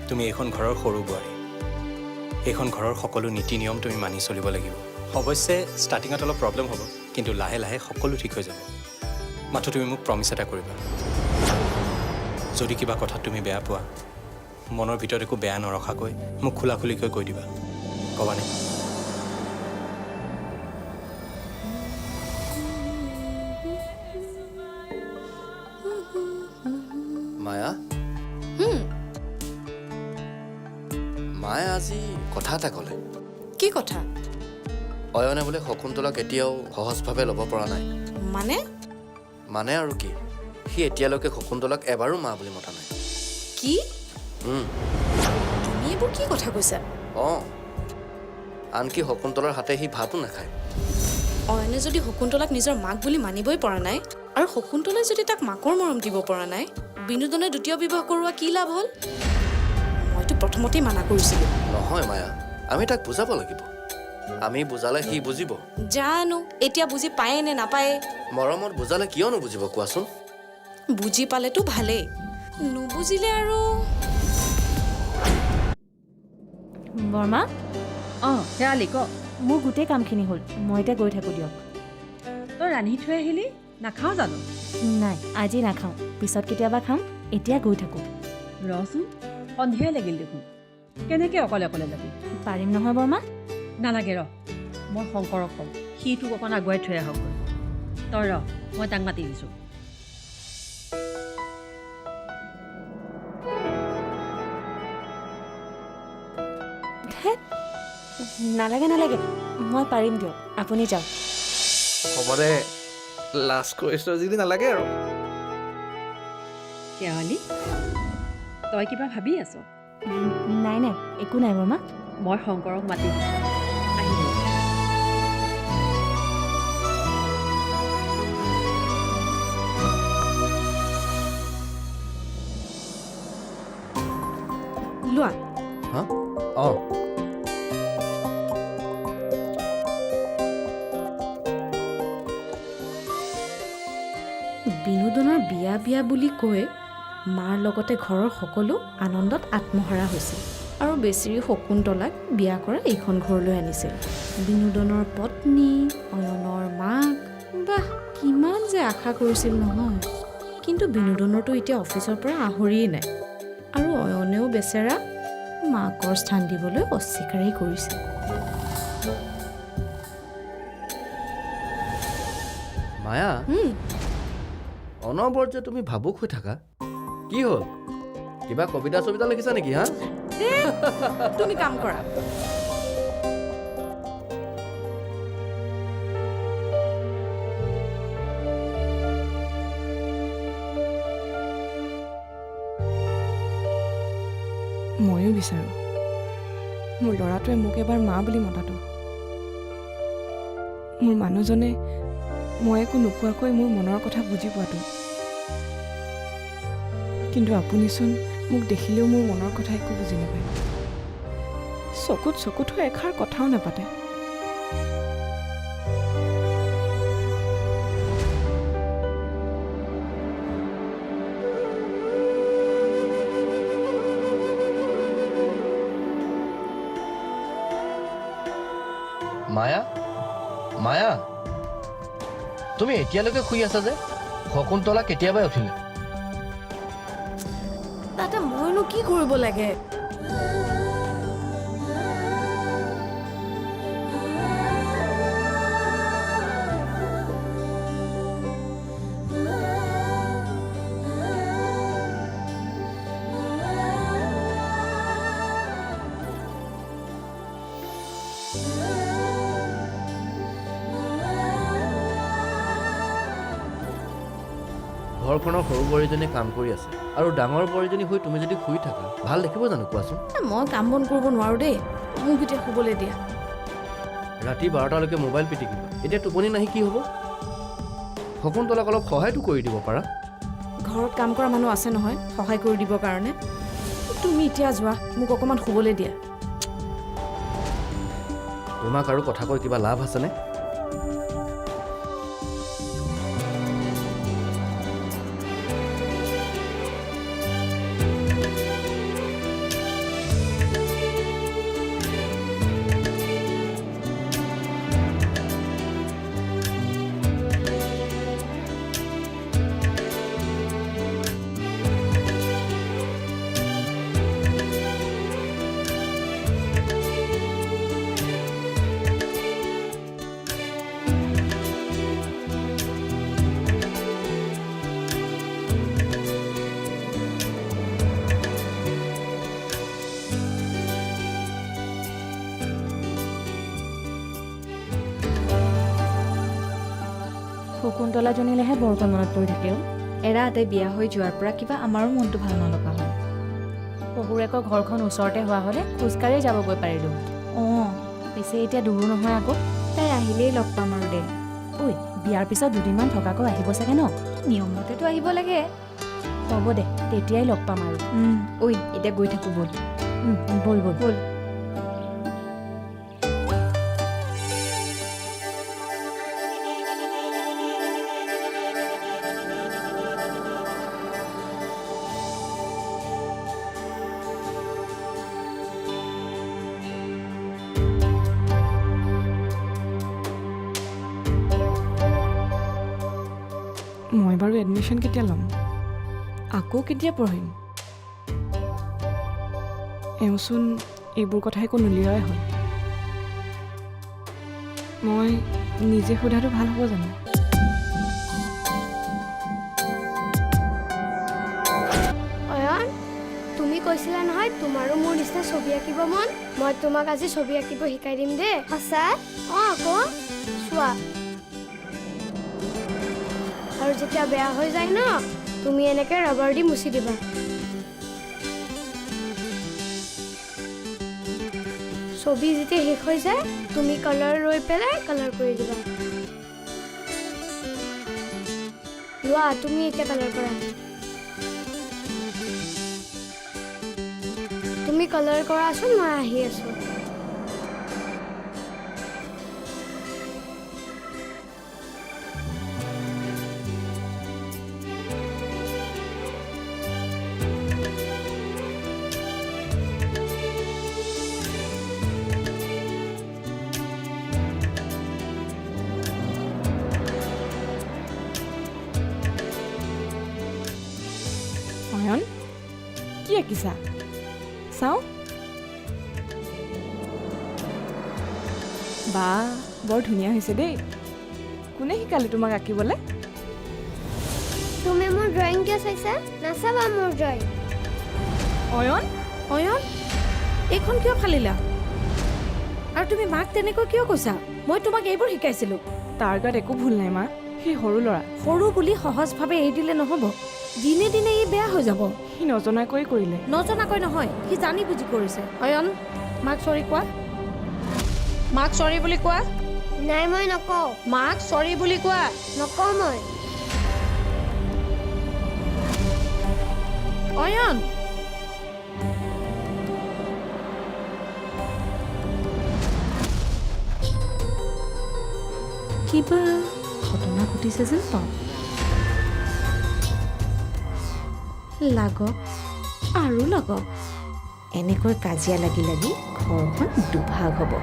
তুমি এইখন ঘৰৰ সৰু বোৱাৰী এইখন ঘৰৰ সকলো নীতি নিয়ম তুমি মানি চলিব লাগিব অৱশ্যে ষ্টাৰ্টিঙত অলপ প্ৰব্লেম হ'ব কিন্তু লাহে লাহে সকলো ঠিক হৈ যাব মাথো তুমি মোক প্ৰমিছ এটা কৰিবা যদি কিবা কথাত তুমি বেয়া পোৱা মনৰ ভিতৰত একো বেয়া নৰখাকৈ মোক খোলা খুলিকৈ কৈ দিবা ক'বানে মায়া মায়ে আজি কথা এটা ক'লে কি কথা অয়নে বোলে শকুন্তলাক এতিয়াও সহজভাৱে ল'ব পৰা নাই মানে আৰু কি সি এতিয়ালৈকে শকুন্তলাক এবাৰো মা বুলি মতা নাই কি তুমি এইবোৰ কি কথা কৈছা অঁ আনকি শকুন্তলাৰ হাতে সি ভাতো নাখায় অয়নে যদি শকুন্তলাক নিজৰ মাক বুলি মানিবই পৰা নাই আৰু শকুন্তলাই যদি তাক মাকৰ মৰম দিব পৰা নাই বিনোদনে দ্বিতীয় বিবাহ কৰোৱা কি লাভ হ'ল মইতো প্ৰথমতেই মানা কৰিছিলোঁ নহয় মায়া আমি তাক বুজাব লাগিব আমি বুজালে সি বুজিব জানো এতিয়া বুজি পায়ে নে নাপায়ে মৰমত বুজালে কিয় নুবুজিব কোৱাচোন বুজি পালেতো ভালেই নুবুজিলে আৰু বৰ্মা অঁ শেৱালি ক মোৰ গোটেই কামখিনি হ'ল মই এতিয়া গৈ থাকোঁ দিয়ক তই ৰান্ধি থৈ আহিলি নাখাওঁ জানো নাই আজি নাখাওঁ পিছত কেতিয়াবা খাম এতিয়া গৈ থাকোঁ ৰচোন সন্ধিয়াই লাগিল দেখোন কেনেকৈ অকলে অকলে যাবি পাৰিম নহয় বৰ্মা নালাগে ৰ মই শংকৰক কওঁ সি তোক অকণ আগুৱাই থৈ আহকগৈ তই ৰ মই তাক মাতি দিছোঁ নালাগে মই পাৰিম দিয়ক আপুনি যাওক হ'ব দে লাজ কৰিছ যদি নালাগে আৰু শেৱালি তই কিবা ভাবি আছ নাই একো নাই বৰ্মা মই শংকৰক মাতি দিছোঁ আহিব লোৱা হা অঁ বিনোদনৰ বিয়া বুলি কৈ মাৰ লগতে ঘৰৰ সকলো আনন্দত আত্মহাৰা হৈছিল আৰু বেছিৰি শকুন্তলাক বিয়া কৰা এইখন ঘৰলৈ আনিছিল বিনোদনৰ পত্নী অয়নৰ মাক বাহ কিমান যে আশা কৰিছিল নহয় কিন্তু বিনোদনৰতো এতিয়া অফিচৰ পৰা আহৰিয়েই নাই আৰু অয়নেও বেচেৰা মাকৰ স্থান দিবলৈ অস্বীকাৰেই কৰিছে। মায়া অনবৰত যে তুমি ভাবুক হৈ থাকা, কি হ'ল? কিবা কবিতা চবিতা লিখিছা নেকি? হা, তুমি কাম কৰা। ময়ো বিচাৰোঁ মোৰ ল'ৰাটোৱে মোক এবাৰ মা বুলি মতাটো। মোৰ মানুহজনে মই একো নোকোৱাকৈ মোৰ মনৰ কথা বুজি পোৱাটো। কিন্তু আপুনিচোন মোক দেখিলেও মোৰ মনৰ কথা একো বুজি নাপায়, চকুত চকুত হৈ এষাৰ কথাও নাপাতে। মায়া, মায়া, তুমি এতিয়ালৈকে শুই আছা যে? শকুন্তলা কেতিয়াবাই উঠিলে। তাতে মইনো কি কৰিব লাগে? ঘৰখনৰ সৰু বোৱাৰীজনী কাম কৰি আছে আৰু ডাঙৰ বোৱাৰীজনী হৈ তুমি যদি শুই থাকা ভাল দেখিব জানো কোৱাচোন? মই কাম বন কৰিব নোৱাৰোঁ দেই, মোক এতিয়া শুবলৈ দিয়া। ৰাতি 12টালৈকে মোবাইল পিটিকিবা, এতিয়া টোপনি নাহি কি হ'ব? শকুন্তলাক অলপ সহায়টো কৰি দিব পাৰা। ঘৰত কাম কৰা মানুহ আছে নহয় সহায় কৰি দিবৰ কাৰণে। তুমি এতিয়া যোৱা, মোক অকণমান শুবলৈ দিয়া। তোমাক আৰু কথা কৈ কিবা লাভ আছেনে? শকুন্তলাজনীলেহে বৰকৈ মনত পৰি থাকে। এৰা তাই বিয়া হৈ যোৱাৰ পৰা কিবা আমাৰো মনটো ভাল নলগা হয়। শহুৰেকৰ ঘৰখন ওচৰতে হোৱা হ'লে খোজকাঢ়ি যাবগৈ পাৰিলোঁ। অঁ, পিছে এতিয়া দূৰো নহয় আকৌ। তাই আহিলেই লগ পাম আৰু দে। ঐ, বিয়াৰ পিছত দুদিনমান থকাকৈ আহিব চাগে ন? নিয়মমতেতো আহিব লাগে। হ'ব দে, তেতিয়াই লগ পাম আৰু। ঐ, এতিয়া গৈ থাকোঁ ব'ল। ব'ল ব'ল ব'ল। মই বাৰু এডমিশ্যন কেতিয়া ল'ম, আকৌ কেতিয়া পঢ়িম? এওঁচোন এইবোৰ কথা একো নুলিয়াই হ'ল। মই নিজে সোধাটো ভাল হ'ব জানো? অয়ন, তুমি কৈছিলা নহয় তোমাৰো মোৰ নিচিনা ছবি আঁকিব মন। মই তোমাক আজি ছবি আঁকিব শিকাই দিম দেই। সঁচা? অঁ আকৌ চোৱা। আৰু যেতিয়া বেয়া হৈ যায় ন, তুমি এনেকে ৰাবাৰ দি মুচি দিবা। ছবি যেতিয়া শেষ হৈ যায় তুমি কালাৰ লৈ পেলাই কালাৰ কৰি দিবা। লোৱা, তুমি এতিয়া কালাৰ কৰা। তুমি কালাৰ কৰাচোন, মই আহি আছো। আঁকিছা চাওঁ বা বৰ ধুনীয়া হৈছে দেই কোনে শিকালে তোমাক আঁকিবলৈ তুমি মোৰ ড্ৰয়িং কিয় চাইছা নাচাবা মোৰ ড্ৰয়িং অয়ন অয়ন এইখন কিয় ফালিলা আৰু তুমি মাক তেনেকৈ কিয় কৈছা মই তোমাক এইবোৰ শিকাইছিলোঁ তাৰ গাত একো ভুল নাই মা সি সৰু ল'ৰা সৰু বুলি সহজভাৱে এৰি দিলে নহ'ব দিনে দিনে ই বেয়া হৈ যাব সি নজনাকৈ কৰিলে নজনাকৈ নহয় সি জানি বুজি কৰিছে অয়ন মাক চৰি কোৱা মাক চৰি বুলি কোৱা নাই মই নকওঁ মাক চৰি বুলি কোৱা নকওঁ মই অয়ন কিবা ঘটনা ঘটিছে যেন পাওঁ লাগক আৰু লাগক এনেকৈ কাজিয়া লাগি লাগি ঘৰখন দুভাগ হ'ব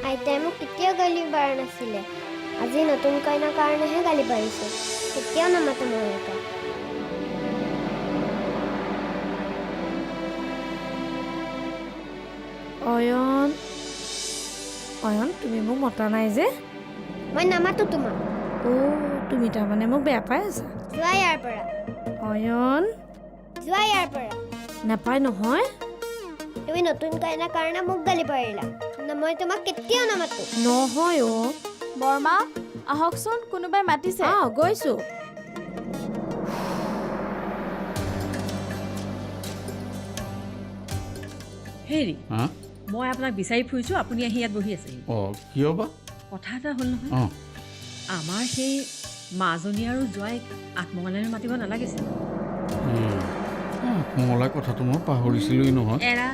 আইতাই মোক কেতিয়াও গালি পাৰা নাছিলে আজি নতুন কইনাৰ কাৰণেহে গালি পাৰিছে কেতিয়াও নামাতো মই আইতাক অয়ন অয়ন তুমি মোক মতা নাই যে মই নামাতো তোমাক তুমি তাৰমানে মোক বেয়া পাই আছা যোৱা ইয়াৰ পৰা অয়ন যোৱা ইয়াৰ পৰা নাপায় নহয় তুমি নতুন কইনাৰ কাৰণে মোক গালি পাৰিলা মই তোমাক কেতিয়াও নামাতো নহয় বৰমা আহকচোন কোনোবাই মাতিছে গৈছো হেৰি হা মই আপোনাক বিচাৰি ফুৰিছোঁ আপুনি আহি ইয়াত বহি আছেহি অঁ কিয় বা কথা এটা হ'ল নহয় অঁ আমাৰ সেই মাজনী আৰু জোৱাইক আত্মঙালেৰে মাতিব নালাগিছিল কমলা কথাটো মই পাহৰিছিলোঁৱেই নহয় এৰা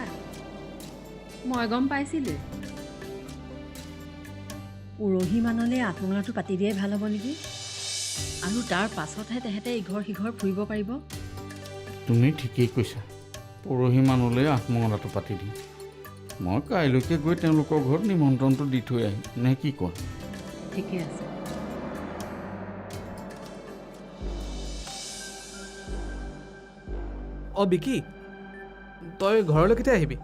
মই গম পাইছিলোঁ পৰহি মানলৈ আত্মঙালাটো পাতি দিয়াই ভাল হ'ব নেকি আৰু তাৰ পাছতহে তেহেঁতে ইঘৰ সিঘৰ ফুৰিব পাৰিব তুমি ঠিকেই কৈছা পৰহি মানলৈ আত্মঙলাটো পাতি দিম মই কাইলৈকে গৈ তেওঁলোকৰ ঘৰত নিমন্ত্ৰণটো দি থৈ আহিম নে কি কোৱা ঠিকে আছে অঁ বিকি তই ঘৰলৈ কেতিয়া আহিবি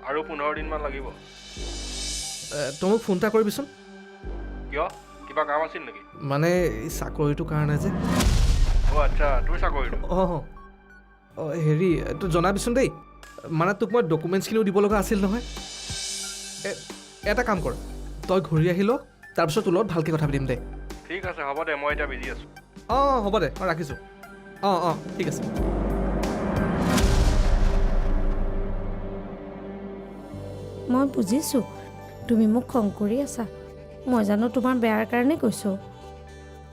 আৰু 15 দিনমান লাগিব তই মোক ফোন এটা কৰিবিচোন কিয় কিবা কাম আছিল নেকি মানে এই চাকৰিটোৰ কাৰণে যে অ' আচ্ছা তোৰ চাকৰিটো অঁ হেৰি তই জনাবিচোন দেই মানে তোক মই ডকুমেণ্টছখিনিও দিব লগা আছিল নহয় এটা কাম কৰ তই ঘূৰি আহি ল তাৰপিছত তোৰ লগত ভালকৈ কথা পাতিম দে ঠিক আছে হ'ব দে মই এতিয়া বিজি আছোঁ অঁ হ'ব দে অঁ ৰাখিছোঁ অঁ ঠিক আছে মই বুজিছোঁ তুমি মোক খং কৰি আছা মই জানো তোমাৰ বেয়াৰ কাৰণে কৈছোঁ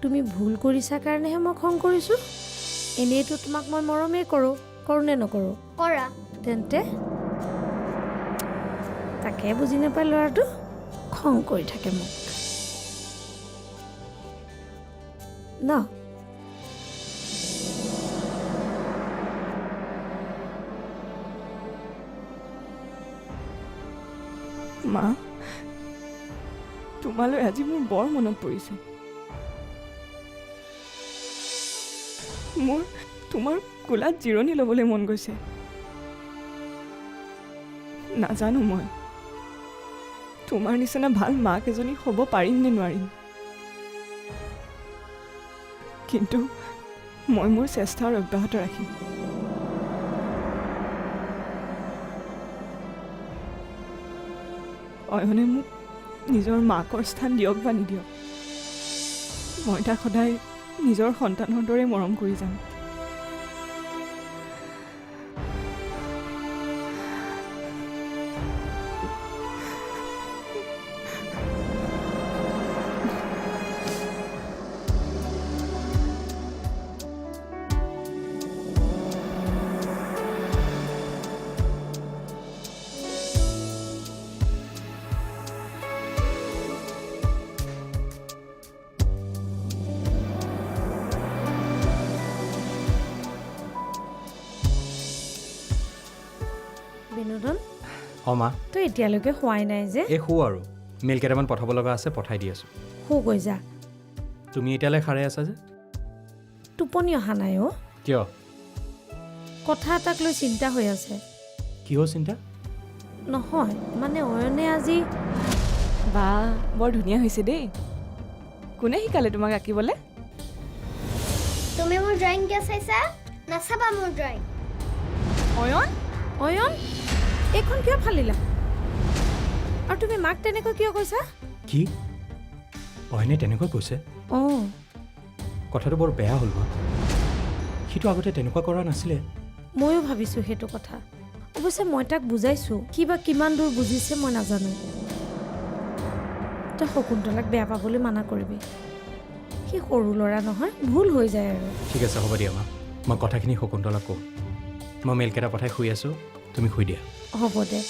তুমি ভুল কৰিছা কাৰণেহে মই খং কৰিছোঁ এনেইতো তোমাক মই মৰমেই কৰোঁ নে নকৰোঁ কৰা তেন্তে তাকে বুজি নাপায় ল'ৰাটো খং কৰি থাকে মোক ন মা তোমালৈ আজি মোৰ বৰ মনত পৰিছে মোৰ তোমাৰ কোলাত জিৰণি ল'বলৈ মন গৈছে নাজানো মই তোমাৰ নিচিনা ভাল মাক এজনী হ'ব পাৰিম নে নোৱাৰিম কিন্তু মই মোৰ চেষ্টা অব্যাহত ৰাখিম অয়নে মোক নিজৰ মাকৰ স্থান দিয়ক বা নিদিয়ক মই তাক সদায় নিজৰ সন্তানৰ দৰে মৰম কৰি যাম দুৰ্যোধন অঁ মা তই এতিয়ালৈকে খোৱাই নাই যে এই শু আৰু মেইল কেইটামান পঠাব লগা আছে পঠাই দি আছোঁ শু গৈ যা তুমি এতিয়ালৈ সাৰে আছা যে টোপনি অহা নাই অ' কিয় কথা এটাক লৈ চিন্তা হৈ আছে কিহৰ চিন্তা নহয় মানে অয়নে আজি বা বৰ ধুনীয়া হৈছে দেই কোনে শিকালে তোমাক আঁকিবলৈ তুমি মোৰ ড্ৰয়িং কিয় চাইছা নাচাবা মোৰ ড্ৰয়িং অয়ন অয়ন এইখন কিয় ফালিলা আৰু তুমি মাক তেনেকৈ কিয় কৈছা কি অইনে তেনেকৈ কৈছে অঁ কথাটো বৰ বেয়া হ'ল মা সিটো আগতে তেনেকুৱা কৰা নাছিলে ময়ো ভাবিছোঁ সেইটো কথা অৱশ্যে মই তাক বুজাইছোঁ সি বা কিমান দূৰ বুজিছে মই নাজানো তই শকুন্তলাক বেয়া পাবলৈ মানা কৰিবি সি সৰু ল'ৰা নহয় ভুল হৈ যায় আৰু ঠিক আছে হ'ব দিয়া মা মই কথাখিনি শকুন্তলাক কওঁ মই মেইলকেইটা পঠাই শুই আছোঁ তুমি শুই দিয়া হ'ব দে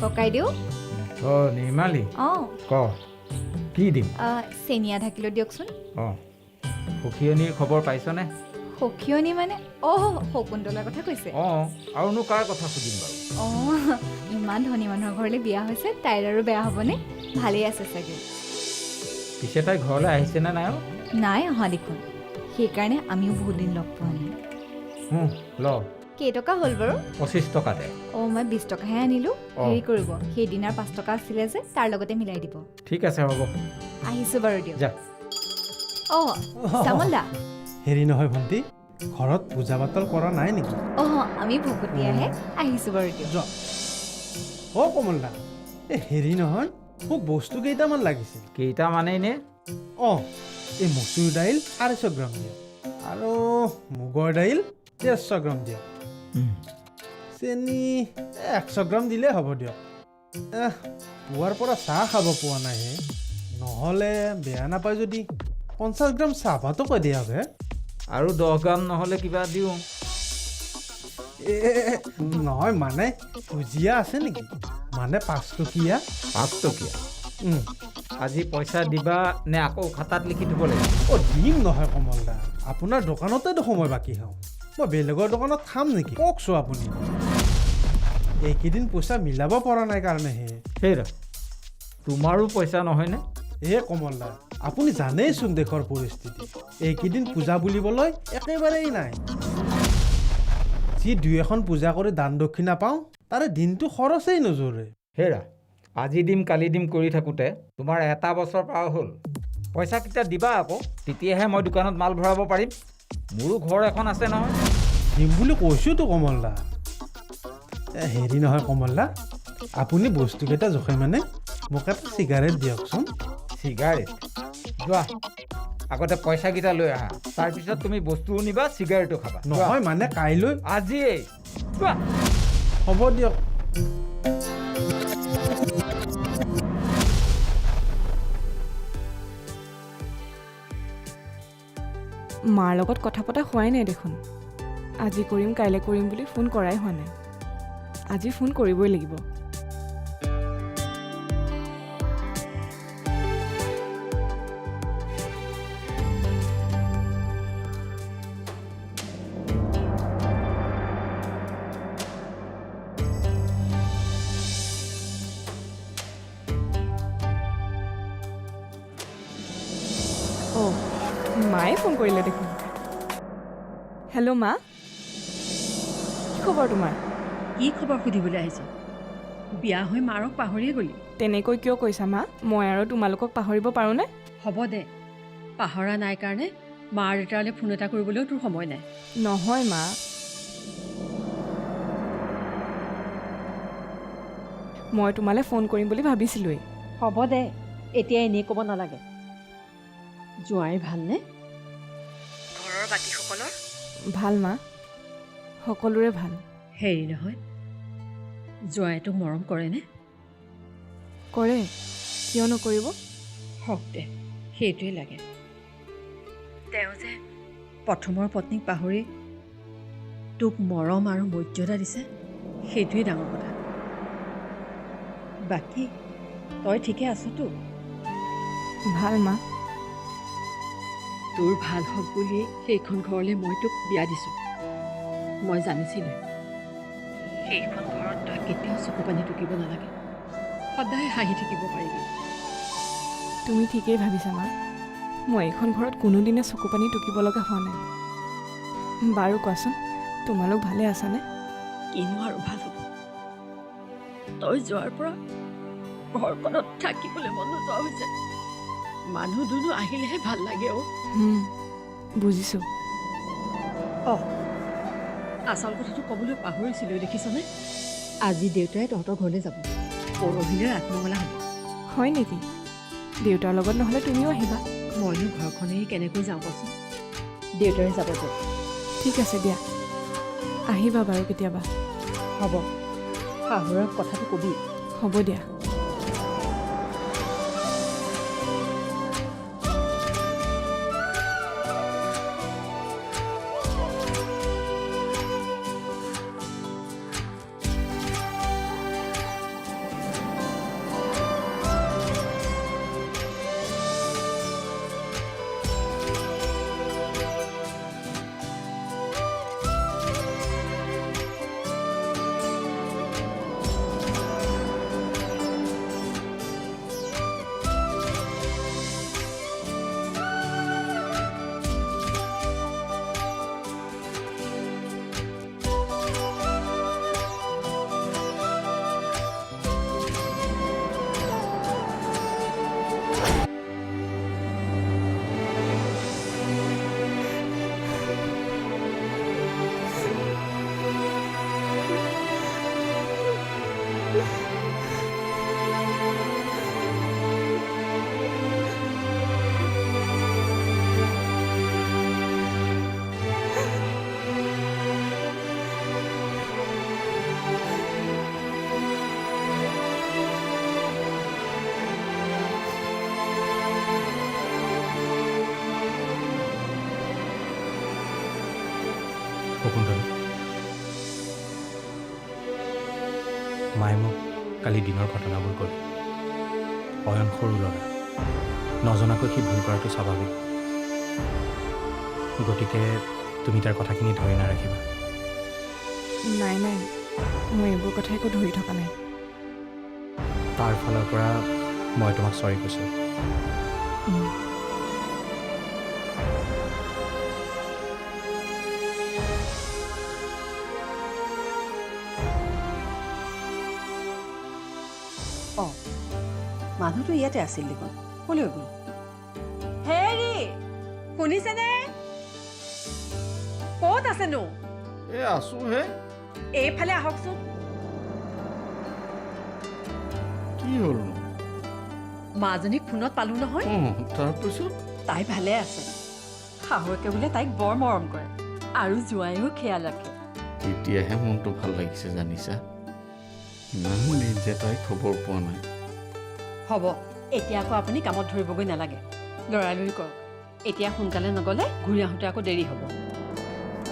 ককাইদেউ অঁ নিৰ্মালী অঁ ক কি দিম চেনিয়া থাকিলেও দিয়কচোন অঁ সখীয়নীৰ খবৰ পাইছনে সখীয়নী মানে অঁ শকুন্তলাৰ কথা কৈছে অঁ আৰুনো কাৰ কথা সুধিম বাৰু অঁ ইমান ধনী মানুহৰ ঘৰলৈ বিয়া হৈছে তাইৰ আৰু বেয়া হ'বনে ভালেই আছে চাগে পিছে তাই ঘৰলৈ আহিছেনে নাই নাই অহা দেখোন সেইকাৰণে আমিও বহুত দিন লগ পোৱা নাই ল কেইটকা হ'ল বাৰু 25 টকাতে অঁ মই 20 টকাহে আনিলোঁ অঁ। হেৰি কৰিব সেইদিনাৰ 5 টকা আছিলে যে তাৰ লগতে মিলাই দিব ঠিক আছে হ'ব আহিছোঁ বাৰু দিয়ক যা অঁ চামল দা হেৰি নহয় ভণ্টি ঘৰত পূজা পাতল কৰা নাই নেকি অঁ আমি ভকতীয়াহে আহিছোঁ বাৰু দিয়ক যোৱা অ' কমলদা এই হেৰি নহয় মোক বস্তু কেইটামান লাগিছিল কেইটা মানেই নে অঁ এই মচুৰ দাইল 250 গ্ৰাম দিয়ক আৰু মুগৰ দাইল 150 গ্ৰাম দিয়ক চেনি 100 গ্ৰাম দিলেই হ'ব দিয়ক পুৱাৰ পৰা চাহ খাব পোৱা নাইহে নহ'লে বেয়া নাপায় যদি 50 গ্ৰাম চাহপাতো কৈ দিয়ক হে আৰু 10 গ্ৰাম নহ'লে কিবা দিওঁ নহয় মানে ভুজিয়া আছে নেকি মানে 5 টকীয়া 5 টকীয়া আজি পইচা দিবা নে আকৌ খাতাত লিখি দিব লাগিব অ' দিম নহয় কমলদা আপোনাৰ দোকানতে দেখোন মই বাকী খাওঁ মই বেলেগৰ দোকানত খাম নেকি কওকচোন আপুনি এইকেইদিন পইচা মিলাব পৰা নাই কাৰণেহে হেৰা তোমাৰো পইচা নহয়নে কমলদা আপুনি জানেইচোন দেশৰ পৰিস্থিতি এইকেইদিন পূজা বুলিবলৈ একেবাৰেই নাই যি 2-এখন পূজা কৰি দান দক্ষিণা পাওঁ তাৰে দিনটো খৰচেই নজৰে হেৰা আজি দিম কালি দিম কৰি থাকোঁতে তোমাৰ এটা বছৰ পাৰ হ'ল পইচাকেইটা দিবা আকৌ তেতিয়াহে মই দোকানত মাল ভৰাব পাৰিম মোৰো ঘৰ এখন আছে নহয় দিম বুলি কৈছোঁতো কমলদা হেৰি নহয় কমলদা আপুনি বস্তুকেইটা জোখে মানে মোক এটা চিগাৰেট দিয়কচোন চিগাৰেট যোৱা আগতে পইচাকেইটা লৈ আহা তাৰপিছত তুমি বস্তুও নিবা চিগাৰেটো খাবা নহয় মানে কাইলৈ আজিয়েই যোৱা হ'ব দিয়ক মাৰ লগত কথা পতা হোৱাই নাই দেখোন আজি কৰিম কাইলৈ কৰিম বুলি ফোন কৰাই হোৱা নাই আজি ফোন কৰিবই লাগিব অঁ মায়ে ফোন কৰিলে দেখোন হেল্ল' মা কি খবৰ তোমাৰ কি খবৰ সুধিবলৈ আহিছ বিয়া হৈ মাৰক পাহৰিয়ে গ'লি তেনেকৈ কিয় কৈছা মা মই আৰু তোমালোকক পাহৰিব পাৰোঁনে হ'ব দে পাহৰা নাই কাৰণে মাৰ দেউতালৈ ফোন এটা কৰিবলৈও তোৰ সময় নাই নহয় মা মই তোমালৈ ফোন কৰিম বুলি ভাবিছিলোঁৱেই হ'ব দে এতিয়া এনেই ক'ব নালাগে জোঁৱাই ভালনে ঘৰৰ বাকীসকলৰ ভাল মা সকলোৰে ভাল হেৰি নহয় জোঁৱাই তোক মৰম কৰেনে কৰে কিয় নকৰিব হওক দে সেইটোৱে লাগে তেওঁ যে প্ৰথমৰ পত্নীক পাহৰি তোক মৰম আৰু মৰ্যাদা দিছে সেইটোৱে ডাঙৰ কথা। বাকী তই ঠিকে আছতো? ভাল মা। তোৰ ভাল হওক বুলিয়ে সেইখন ঘৰলৈ মই তোক বিয়া দিছোঁ। মই জানিছিলোঁ সেইখন ঘৰত তই কেতিয়াও চকু পানী টুকিব নালাগে, সদায় হাঁহি থাকিব পাৰিবি। তুমি ঠিকেই ভাবিছা মা। মই এইখন ঘৰত কোনোদিনে চকু পানী টুকিব লগা হোৱা নাই। বাৰু কোৱাচোন, তোমালোক ভালে আছানে? কিনো আৰু ভাল হ'ব, তই যোৱাৰ পৰা ঘৰখনত থাকিবলৈ মন নোযোৱা হৈছে। মানুহ দুনো আহিলেহে ভাল লাগে অ'। বুজিছোঁ। আচল কথাটো ক'বলৈ পাহৰিছিলোঁ, দেখিছনে? আজি দেউতাই তহঁতৰ ঘৰলৈ যাব, পৰহিলৈ আত্মঙলা হ'ব। হয় নেকি? দেউতাৰ লগত নহ'লে তুমিও আহিবা। মইনো ঘৰখনে কেনেকৈ যাওঁ কচোন, দেউতাৰে যাব যে। ঠিক আছে দিয়া, আহিবা বাৰু কেতিয়াবা। হ'ব, শাহুৰাক কথাটো কবি। হ'ব দিয়া। শকুন্তলা, মায়ে মোক কালি দিনৰ ঘটনাবোৰ ক'লে। অয়ন সৰু ল'ৰা, নজনাকৈ সি ভুল কৰাটো স্বাভাৱিক। গতিকে তুমি তাৰ কথাখিনি ধৰি নাৰাখিবা। নাই নাই, মই এইবোৰ কথা একো ধৰি থকা নাই। তাৰ ফালৰ পৰা মই তোমাক চৰি কৈছোঁ। মানুহটো ইয়াতে আছিল দেখোন, ক'লৈ গ'ল? হেৰি শুনিছেনে? ক'ত আছেনো? এই আছোঁ হে। এইফালে আহকচোন। কি হ'লনো? মাজনীক ফোনত পালোঁ নহয়। তাৰপিছত? তাই ভালে আছে। শাহুৱেকে বোলে তাইক বৰ মৰম কৰে আৰু জোঁৱাইও খেয়াল ৰাখে। এতিয়াহে মনটো ভাল লাগিছে জানিছা। ইমান দিন যে তাই খবৰ পোৱা নাই। হ'ব, এতিয়া আকৌ আপুনি কামত ধৰিবগৈ নালাগে, লৰালৰি কৰক। এতিয়া সোনকালে নগ'লে ঘূৰি আহোঁতে আকৌ দেৰি হ'ব।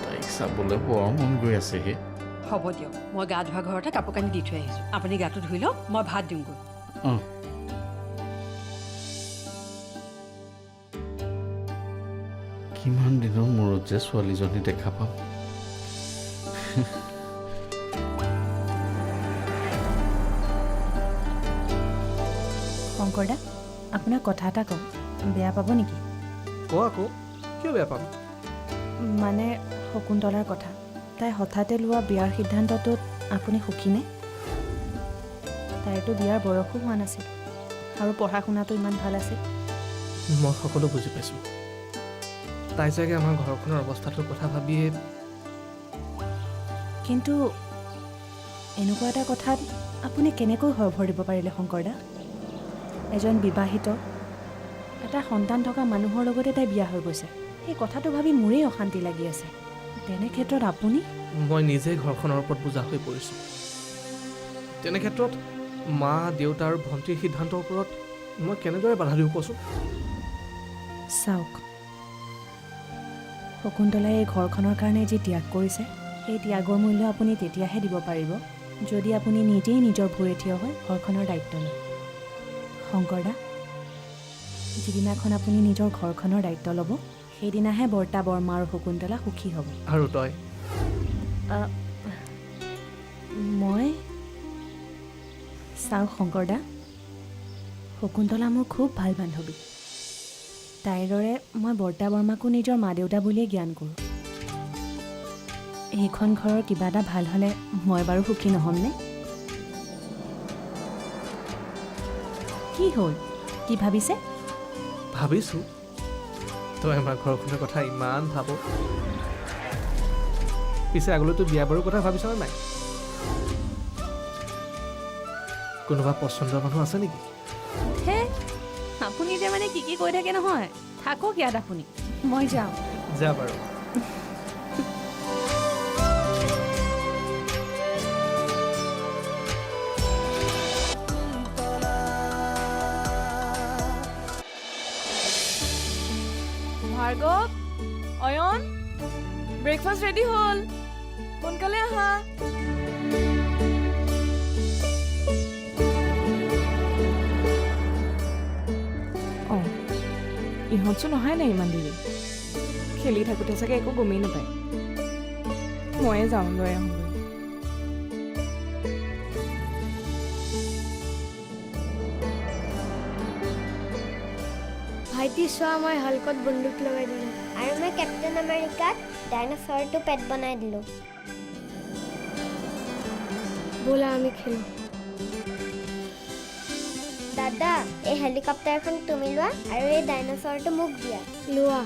তাইক চাবলৈ বৰ মন গৈ আছে হে। হ'ব দিয়ক, মই গা ধোৱা ঘৰতে কাপোৰ কানি দি থৈ আহিছোঁ। আপুনি গাটো ধুই লওক, মই ভাত দিওঁগৈ। কিমান দিনৰ মূৰত যে ছোৱালীজনী দেখা পাম। শংকৰদা, আপোনাক কথা এটা কওঁ, বেয়া পাব নেকি? কোৱা আকৌ, কিয় বেয়া পাম? মানে শকুন্তলাৰ কথা। তাই হঠাতে লোৱা বিয়াৰ সিদ্ধান্তটোত আপুনি সুখীনে? তাইৰতো বিয়াৰ বয়সো হোৱা নাছিল আৰু পঢ়া শুনাটো ইমান ভাল আছিল। মই সকলো বুজি পাইছোঁ। তাই চাগে আমাৰ ঘৰখনৰ অৱস্থাটোৰ কথা ভাবিয়ে। কিন্তু এনেকুৱা এটা কথাত আপুনি কেনেকৈ ভৰ দিব পাৰিলে শংকৰদা? এজন বিবাহিত, এটা সন্তান থকা মানুহৰ লগতে তাই বিয়া হৈ গৈছে। সেই কথাটো ভাবি মোৰেই অশান্তি লাগি আছে। তেনে ক্ষেত্ৰত আপুনি? মই নিজে ঘৰখনৰ ওপৰত বোজা হৈ পৰিছোঁ। তেনে ক্ষেত্ৰত মা, দেউতা আৰু ভণ্টিৰ সিদ্ধান্তৰ ওপৰত মই কেনেদৰে বাধা দিওঁ কচোন? চাওক, শকুন্তলাই এই ঘৰখনৰ কাৰণে যি ত্যাগ কৰিছে, সেই ত্যাগৰ মূল্য আপুনি তেতিয়াহে দিব পাৰিব যদি আপুনি নিজেই নিজৰ ভৰিৰে থিয় হয় ঘৰখনৰ দায়িত্ব লয়। শংকৰদা, যিদিনাখন আপুনি নিজৰ ঘৰখনৰ দায়িত্ব ল'ব সেইদিনাহে বৰ্তা বৰ্মা আৰু শকুন্তলা সুখী হ'ব। আৰু তই মই চাওক শংকৰদা, শকুন্তলা মোৰ খুব ভাল বান্ধৱী। তাইৰ দৰে মই বৰ্তা বৰ্মাকো নিজৰ মা দেউতা বুলিয়েই জ্ঞান কৰোঁ। এইখন ঘৰৰ কিবা এটা ভাল হ'লে মই বাৰু সুখী নহ'মনে? কি হ'ল, কি ভাবিছে? ভাবিছোঁ তই আমাৰ ঘৰখনৰ কথা ইমান ভাব। পিছে আগলৈতো বিয়া বাৰুৰ কথা ভাবিছনে নাই? কোনোবা পচন্দৰ মানুহ আছে নেকি? হে, আপুনি যে মানে কি কৈ থাকে নহয়। থাকক ইয়াত আপুনি, মই যাওঁ। যা বাৰু। ভাৰ্গৱ, অয়ন, ব্ৰেকফাষ্ট ৰেডি হ'ল, সোনকালে আহা। অঁ, ইহঁতচোন অহাই নাই ইমান দেৰি। খেলি থাকোঁতে চাগে একো গমেই নাপায়। ময়ে যাওঁ লৈ আহোঁগৈ। ভাইটি চোৱা, মই হলকত বন্দুক লগাই দিলোঁ আৰু মই কেপ্টেইন আমেৰিকাত ডাইন'ছৰটো পেট বনাই দিলোঁ। ব'লা আমি খেলোঁ। দাদা, এই হেলিকপ্টাৰখন তুমি লোৱা আৰু এই ডাইন'ছৰটো মোক দিয়া। লোৱা।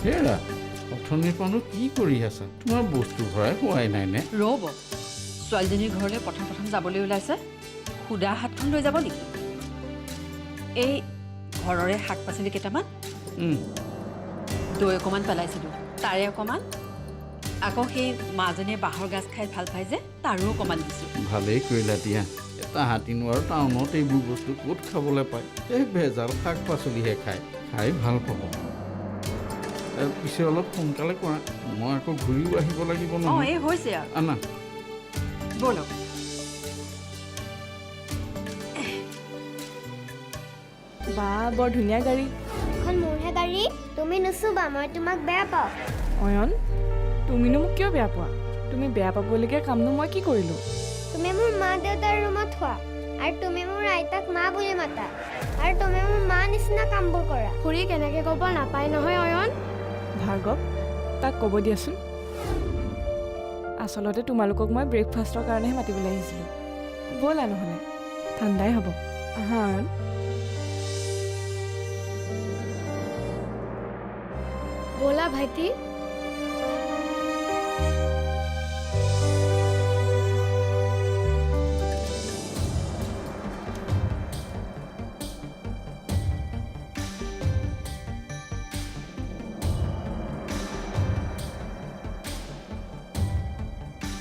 হেৰা, অথনিৰ পৰানো কি কৰি আছা? তোমাৰ বস্তু ভৰাই হোৱাই নাই নে? ৰ'ব, ছোৱালীজনীৰ ঘৰলৈ প্ৰথম যাবলৈ ওলাইছে, সুদা হাতখন লৈ যাব নেকি? এই ঘৰৰে শাক পাচলি কেইটামান, দৈ অকণমান পেলাইছিলোঁ, তাৰে অকণমান, আকৌ সেই মাজনীয়ে বাঁহৰ গাজ খাই ভাল পায় যে তাৰো অকণমান দিছোঁ। ভালেই কৰিলা দিয়া। এটা হাতীনো আৰু টাউনত এইবোৰ বস্তু ক'ত খাবলৈ পায়? এই ভেজাল শাক পাচলিহে খাই ভাল পাব। পিছে অলপ সোনকালে কৰা, মই আকৌ ঘূৰিও আহিব লাগিব অঁ, নহয়। এই হৈছে আৰু আনা। ব'লক। বা, বৰ ধুনীয়া গাড়ী। এখন মোৰহে গাড়ী, তুমি নুচুবা, মই তোমাক বেয়া পাওঁ। অয়ন, তুমিনো মোক কিয় বেয়া পোৱা? তুমি বেয়া পাবলগীয়া কামনো মই কি কৰিলোঁ? তুমি মোৰ মা দেউতাৰ ৰুমত থোৱা আৰু তুমি মোৰ আইতাক মা বুলি মাতা আৰু তুমি মোৰ মা নিচিনা কামবোৰ কৰা। খুৰী কেনেকৈ ক'ব নাপায় নহয় অয়ন। ভাৰ্গৱ, তাক ক'ব দিয়াচোন। আচলতে তোমালোকক মই ব্ৰেকফাষ্টৰ কাৰণেহে মাতিবলৈ আহিছিলোঁ। ব'লা নহ'লে, ঠাণ্ডাই হ'ব। আহা অয়ন। ব'লা ভাইটি।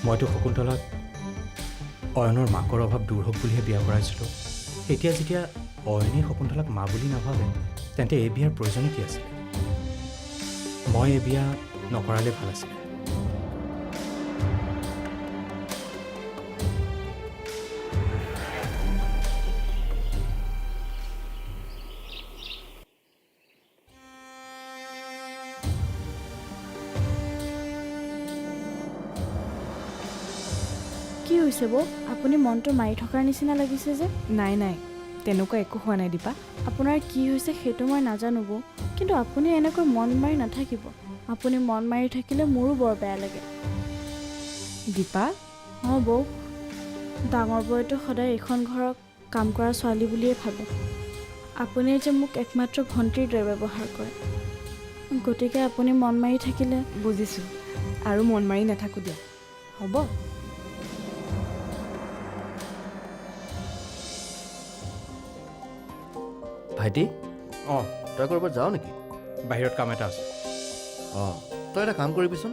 মইতো শকুন্তলাক অয়নৰ মাকৰ অভাৱ দূৰ হওক বুলিহে বিয়া কৰাইছিলোঁ। এতিয়া যেতিয়া অয়নেই শকুন্তলাক মা বুলি নাভাবে, তেন্তে এই বিয়াৰ প্ৰয়োজন কি আছিলে? মই এই বিয়া নকৰালে ভাল আছিলে। কি হৈছে বৌ, আপুনি মনটো মাৰি থকাৰ নিচিনা লাগিছে যে? নাই নাই, তেনেকুৱা একো হোৱা নাই দীপা। আপোনাৰ কি হৈছে সেইটো মই নাজানো বৌ, কিন্তু আপুনি এনেকৈ মন মাৰি নাথাকিব। আপুনি মন মাৰি থাকিলে মোৰো বৰ বেয়া লাগে। দীপা? অঁ বৌ, ডাঙৰ বৌটো সদায় এইখন ঘৰক কাম কৰা ছোৱালী বুলিয়েই ভাবে। আপুনি যে মোক একমাত্ৰ ভণ্টিৰ দৰে ব্যৱহাৰ কৰে, গতিকে আপুনি মন মাৰি থাকিলে। বুজিছোঁ, আৰু মন মাৰি নাথাকোঁ দিয়া, হ'ব? ভাইটি, অঁ, তই ক'ৰবাত যাৱ নেকি? বাহিৰত কাম এটা আছে। অঁ, তই এটা কাম কৰিবিচোন,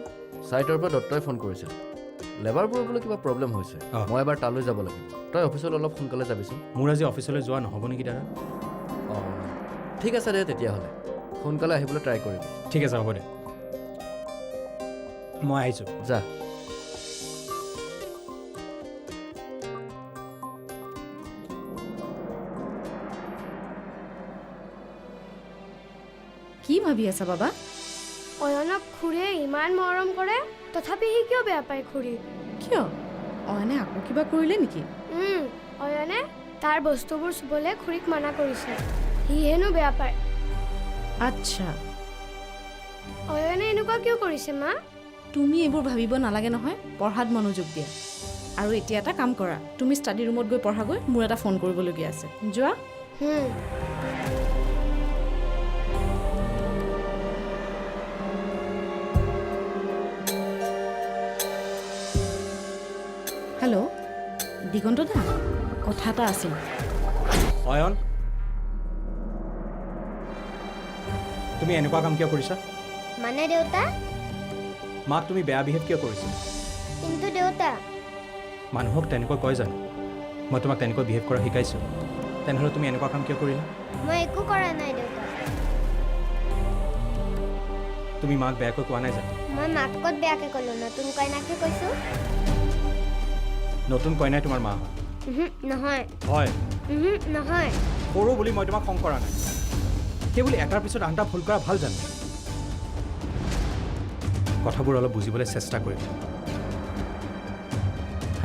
চাইটৰ পৰা দত্তই ফোন কৰিছিল। লেবাৰবোৰৰ বোলে কিবা প্ৰব্লেম হৈছে অঁ। মই এবাৰ তালৈ যাব লাগিব তই অফিচলৈ অলপ সোনকালে যাবিচোন মোৰ আজি অফিচলৈ যোৱা নহ'ব নেকি দাদা? অঁ ঠিক আছে দে তেতিয়াহ'লে সোনকালে আহিবলৈ ট্ৰাই কৰিবি ঠিক আছে হ'ব দে, মই আহিছোঁ। যা কি ভাবি আছা বাবা? অয়নক খুৰীয়ে ইমান মৰম কৰে তথাপি সি কিয় বেয়া পায় খুৰী? কিয় অয়নে আকৌ কিবা কৰিলে নেকি? অয়নে তাৰ বস্তুবোৰ চুবলৈ খুৰীক মানা কৰিছে, সি হেনো বেয়া পায়। আচ্ছা, অয়নে এনেকুৱা কিয় কৰিছে মা? তুমি এইবোৰ ভাবিব নালাগে নহয়, পঢ়াত মনোযোগ দিয়া। আৰু এতিয়া এটা কাম কৰা, তুমি ষ্টাডি ৰুমত গৈ পঢ়াগৈ, মোৰ এটা ফোন কৰিবলগীয়া আছে, যোৱা। হেল্ল' দিগন্ত দা, কথা এটা আছিল। অয়ন, তুমি এনেকুৱা কাম কিয় কৰিছা? মানে দেউতা? মাক তুমি বেয়া বিহেভ কিয় কৰিছা? কিন্তু দেউতা মানুহক তেনেকৈ কয় জানো? মই তোমাক তেনেকৈ বিহেভ কৰা শিকাইছোঁ, তেনেহ'লে তুমি এনেকুৱা কাম কিয় কৰিলা? মই একো কৰা নাই দেউতা। তুমি মাক বেয়াকৈ কোৱা নাই জানো? মই মাক ক'ত বেয়াকৈ ক'লোঁ, নতুন কইনাকে কৈছোঁ। নতুন কইনাই তোমাৰ মা হয়? নহয় হয়। নহয় সৰু বুলি মই তোমাক খং কৰা নাই, সেই বুলি এটাৰ পিছত আনটা ভুল কৰা ভাল জানো? কথাবোৰ অলপ বুজিবলৈ চেষ্টা কৰিবা,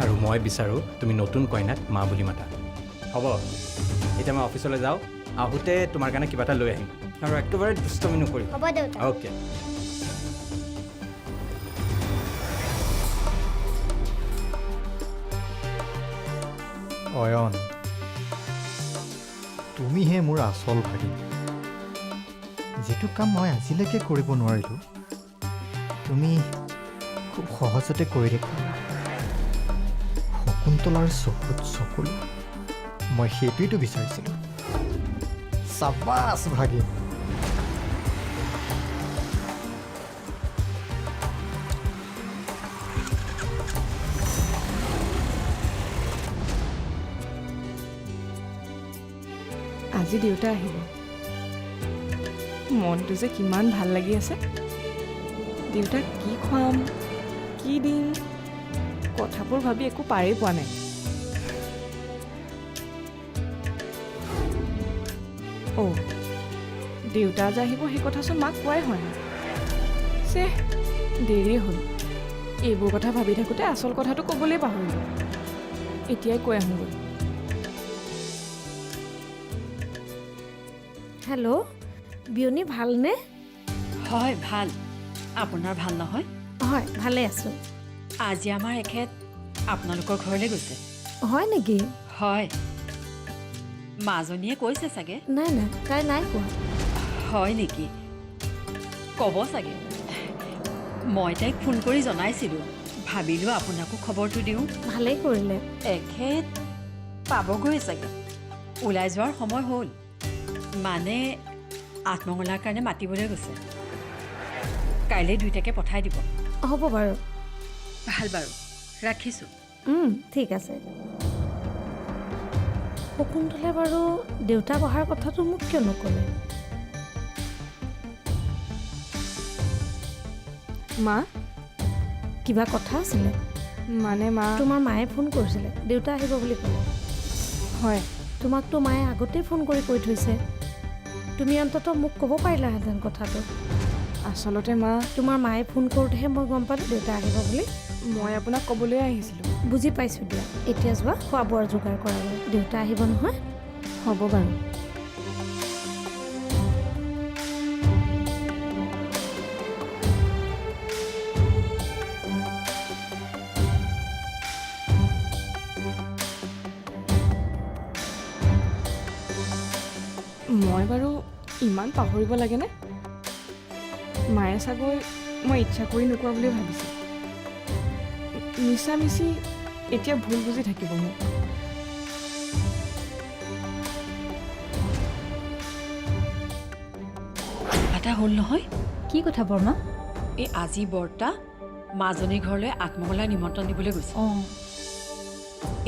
আৰু মই বিচাৰোঁ তুমি নতুন কইনাক মা বুলি মাতা। হ'ব, এতিয়া মই অফিচলৈ যাওঁ, আহোঁতে তোমাৰ কাৰণে কিবা এটা লৈ আহিম, আৰু একেবাৰে দুষ্টমি নকৰিবা। হ'ব দেউতা। অ'কে। অয়ন, তুমিহে মোৰ আচল ভাগিন। যিটো কাম মই আজিলৈকে কৰিব নোৱাৰিলোঁ, তুমি খুব সহজতে কৰি দেখুৱালা। শকুন্তলাৰ চকুত চকুলো, মই সেইটোৱেইতো বিচাৰিছিলোঁ। চাবাছ ভাগিন। আজি দেউতা আহিব, মনটো যে কিমান ভাল লাগি আছে। দেউতাক কি খুৱাম, কি দিম, কথাবোৰ ভাবি একো পাৰেই পোৱা নাই। অ' দেউতা যে আহিব সেই কথাচোন মাক কোৱাই হোৱা নাই। চে দেৰি হ'ল, এইবোৰ কথা ভাবি থাকোঁতে আচল কথাটো ক'বলৈ পাহৰিলোঁ। এতিয়াই কৈ আহোঁগৈ। হেল্ল' বিয়নী ভালনে? হয় ভাল, আপোনাৰ ভাল নহয়? হয় ভালে আছোঁ। আজি আমাৰ এখেত আপোনালোকৰ ঘৰলৈ গৈছে। হয় নেকি? হয়, মাজনীয়ে কৈছে চাগে। নাই নাই, তাই নাই কোৱা। হয় নেকি? ক'ব চাগে। মই তাইক ফোন কৰি জনাইছিলোঁ, ভাবিলোঁ আপোনাকো খবৰটো দিওঁ। ভালেই কৰিলে। এখেত পাবগৈ চাগে, ওলাই যোৱাৰ সময় হ'ল। মানে আঠমঙলাৰ কাৰণে মাতিবলৈ গৈছে। কাইলৈ দুইটাকে পঠাই দিব। হ'ব বাৰু। ভাল বাৰু, ৰাখিছোঁ। ঠিক আছে। শকুন্তলাই বাৰু দেউতাক অহাৰ কথাটো মোক কিয় নক'লে? মা, কিবা কথা আছিলে? মানে মা, তোমাৰ মায়ে ফোন কৰিছিলে, দেউতা আহিব বুলি ক'লে। হয়। তোমাকতো মায়ে আগতেই ফোন কৰি কৈ থৈছে, তুমি অন্ততঃ মোক ক'ব পাৰিলাহেঁতেন কথাটো। আচলতে মা, তোমাৰ মায়ে ফোন কৰোঁতেহে মই গম পালোঁ দেউতা আহিব বুলি। মই আপোনাক ক'বলৈ আহিছিলোঁ। বুজি পাইছোঁ দিয়া। এতিয়া যোৱা খোৱা বোৱাৰ যোগাৰ কৰাগৈ, দেউতা আহিব নহয়। হ'ব বাৰু। মই বাৰু ইমান পাহৰিব লাগেনে? মায়ে চাগৈ মই ইচ্ছা কৰি নোকোৱা বুলি ভাবিছে। মিছামিছি এতিয়া ভুল বুজি থাকিব মোক। এটা হ'ল নহয়। কি কথা বৰমা? এই আজি বৰ্তা মাজনী ঘৰলৈ আত্মকলাৰ নিমন্ত্ৰণ দিবলৈ গৈছে অঁ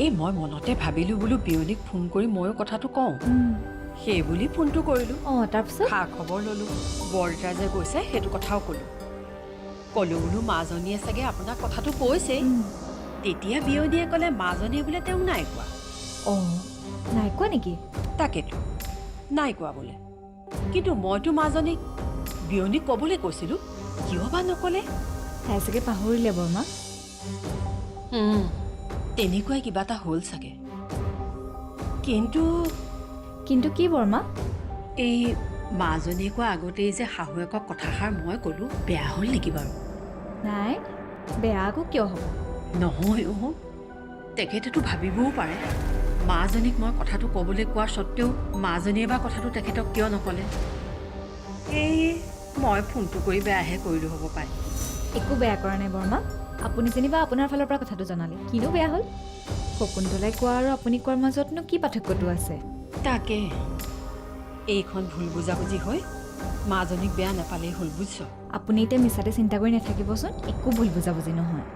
এই মই মনতে ভাবিলোঁ বোলো বিয়নীক ফোন কৰি ময়ো কথাটো কওঁ সেই বুলি ফোনটো কৰিলোঁ অঁ তাৰপিছত খা খবৰ ল'লোঁ বৰদেউতা যে গৈছে সেইটো কথাও ক'লোঁ বোলো মাজনীয়ে চাগে আপোনাক কথাটো কৈছেই তেতিয়া বিয়নীয়ে ক'লে মাজনীয়ে বোলে তেওঁ নাই কোৱা অঁ নাই কোৱা নেকি তাকেতো নাই কোৱা বোলে কিন্তু মইতো মাজনীক বিয়নীক ক'বলৈ কৈছিলোঁ কিয় বা নক'লে তাই চাগে পাহৰিলে বৰমা তেনেকুৱাই কিবা এটা হ'ল চাগে কিন্তু কিন্তু কি বৰমা এই মাজনীয়ে কোৱা আগতেই যে শাহুৱেকক কথাষাৰ মই ক'লোঁ বেয়া হ'ল নেকি বাৰু নাই বেয়া আকৌ কিয় হ'ব নহয় তেখেতেতো ভাবিবও পাৰে মাজনীক মই কথাটো ক'বলৈ কোৱা স্বত্তেও মাজনীয়ে বা কথাটো তেখেতক কিয় নক'লে এই মই ফোনটো কৰি বেয়াহে কৰিলোঁ হ'ব পাৰে একো বেয়া কৰা নাই বৰমা আপুনি যেনিবা আপোনাৰ ফালৰ পৰা কথাটো জনালে কিনো বেয়া হ'ল শকুন্তলাই কোৱা আৰু আপুনি কোৱাৰ মাজতনো কি পাৰ্থক্যটো আছে তাকে এইখন ভুল বুজাবুজি হৈ মাজনীক বেয়া নাপালেই হ'ল বুজিছ আপুনি এতিয়া মিছাতে চিন্তা কৰি নাথাকিবচোন একো ভুল বুজাবুজি নহয়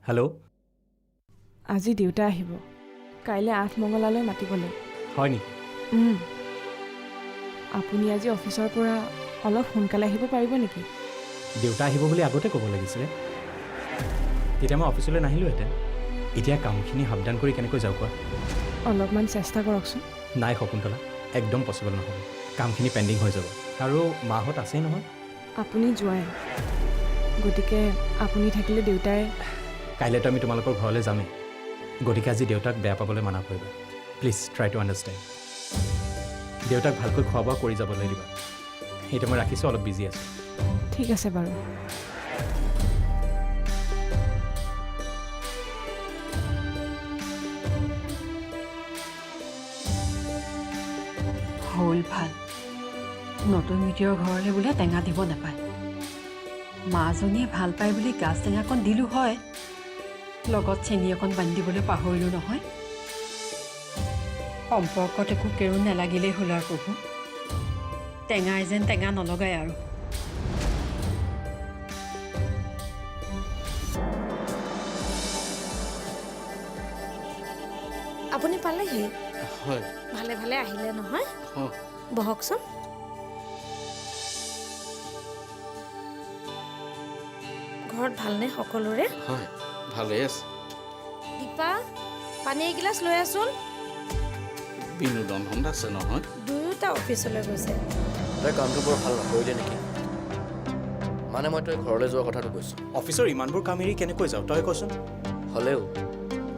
হেল্ল' আজি দেউতা আহিব কাইলৈ আঠমঙলালৈ মাতিবলৈ হয় নেকি আপুনি আজি অফিচৰ পৰা অলপ সোনকালে আহিব পাৰিব নেকি দেউতা আহিব বুলি আগতে ক'ব লাগিছিলে তেতিয়া মই অফিচলৈ নাহিলোহেঁতেন এতিয়া কামখিনি সাৱধান কৰি কেনেকৈ যাওঁ কোৱা অলপমান চেষ্টা কৰকচোন নাই শকুন্তলা একদম পচিবল নহ'ব কামখিনি পেণ্ডিং হৈ যাব আৰু মাহঁত আছেই নহয় আপুনি যোৱাই গতিকে আপুনি থাকিলে দেউতাই কাইলৈতো আমি তোমালোকৰ ঘৰলৈ যামেই গতিকে আজি দেউতাক বেয়া পাবলৈ মানা কৰিবা প্লিজ ট্ৰাই টু আণ্ডাৰষ্টেণ্ড দেউতাক ভালকৈ খোৱা বোৱা কৰি যাবলৈ দিবা এতিয়া মই ৰাখিছোঁ অলপ বিজি আছোঁ ঠিক আছে বাৰু হ'ল ভাল নতুন মিতিৰৰ ঘৰলৈ বোলে টেঙা দিব নাপায় মাজনীয়ে ভাল পায় বুলি গাজ টেঙাকণ দিলোঁ হয় লগত চেনি অকণ বান্ধি দিবলৈ পাহৰিলোঁ নহয় সম্পৰ্কত একো কেৰু নালাগিলেই হ'ল আৰু প্ৰভু টেঙাই যেন টেঙা নলগায় আৰু আপুনি পালেহি হয় ভালে ভালে আহিলে নহয় হয় বহকচোন ঘৰত ভালনে সকলোৰে হয় ভালেই আছে দীপা পানী এগিলাচ লৈ আছোন বিনোদন আছে নহয় দুয়োটা অফিচলৈ গৈছে তই কামটো বৰ ভাল নকৰিলে নেকি মানে মই তই ঘৰলৈ যোৱাৰ কথাটো কৈছোঁ অফিচৰ ইমানবোৰ কাম এৰি কেনেকৈ যাওঁ তই কচোন হ'লেও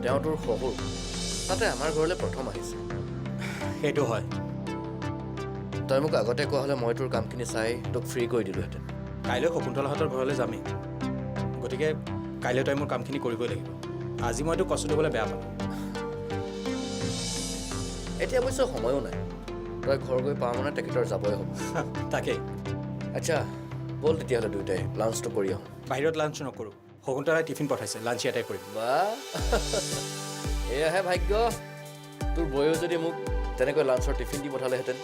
তেওঁ তোৰ শহুৰ তাতে আমাৰ ঘৰলৈ প্ৰথম আহিছে সেইটো হয় তই মোক আগতে কোৱা হ'লে মই তোৰ কামখিনি চাই তোক ফ্ৰী কৰি দিলোঁহেঁতেন কাইলৈ শকুন্তলাহঁতৰ ঘৰলৈ যামেই গতিকে কাইলৈ তই মোৰ কামখিনি কৰিবই লাগিব আজি মইতো কষ্ট দিবলৈ বেয়া পালোঁ এতিয়া অৱশ্যে সময়ো নাই তই ঘৰ গৈ পাওঁ মানে তেখেতৰ যাবই হ'ব তাকেই আচ্ছা ব'ল তেতিয়াহ'লে দুয়োটাই লাঞ্চটো কৰি আহোঁ বাহিৰত লাঞ্চ নকৰোঁ শকুন্তলাই টিফিন পঠাইছে লাঞ্চ ইয়াতে কৰিম বা এয়াহে ভাগ্য তোৰ বয়েও যদি মোক তেনেকৈ লাঞ্চৰ টিফিন দি পঠালেহেঁতেন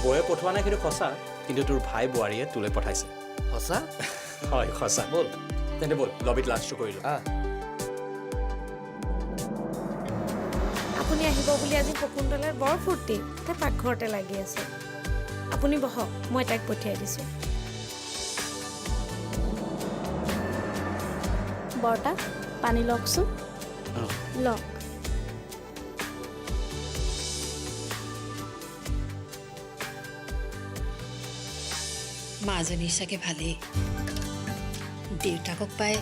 বৌয়ে পঠোৱা নাই সেইটো সঁচা কিন্তু তোৰ ভাই বোৱাৰীয়ে তোলৈ পঠাইছে সঁচা হয় সঁচা ব'ল তেন্তে ব'ল লবিত লাঞ্চটো কৰিলোঁ আপুনি আহিব বুলি আজি শকুন্তলাৰ বৰ ফূৰ্তি তাই পাকঘৰতে লাগি আছে আপুনি বহক মই তাইক পঠিয়াই দিছোঁ বৰতা পানী লওকচোন লওক মাজনী চাগে ভালেই দেউতাকক পাই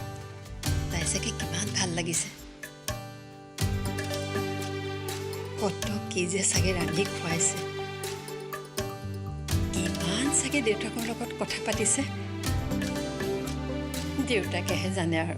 তাই চাগে কিমান ভাল লাগিছে কত কি যে চাগে ৰান্ধি খুৱাইছে কিমান চাগে দেউতাকৰ লগত কথা পাতিছে দেউতাকেহে জানে আৰু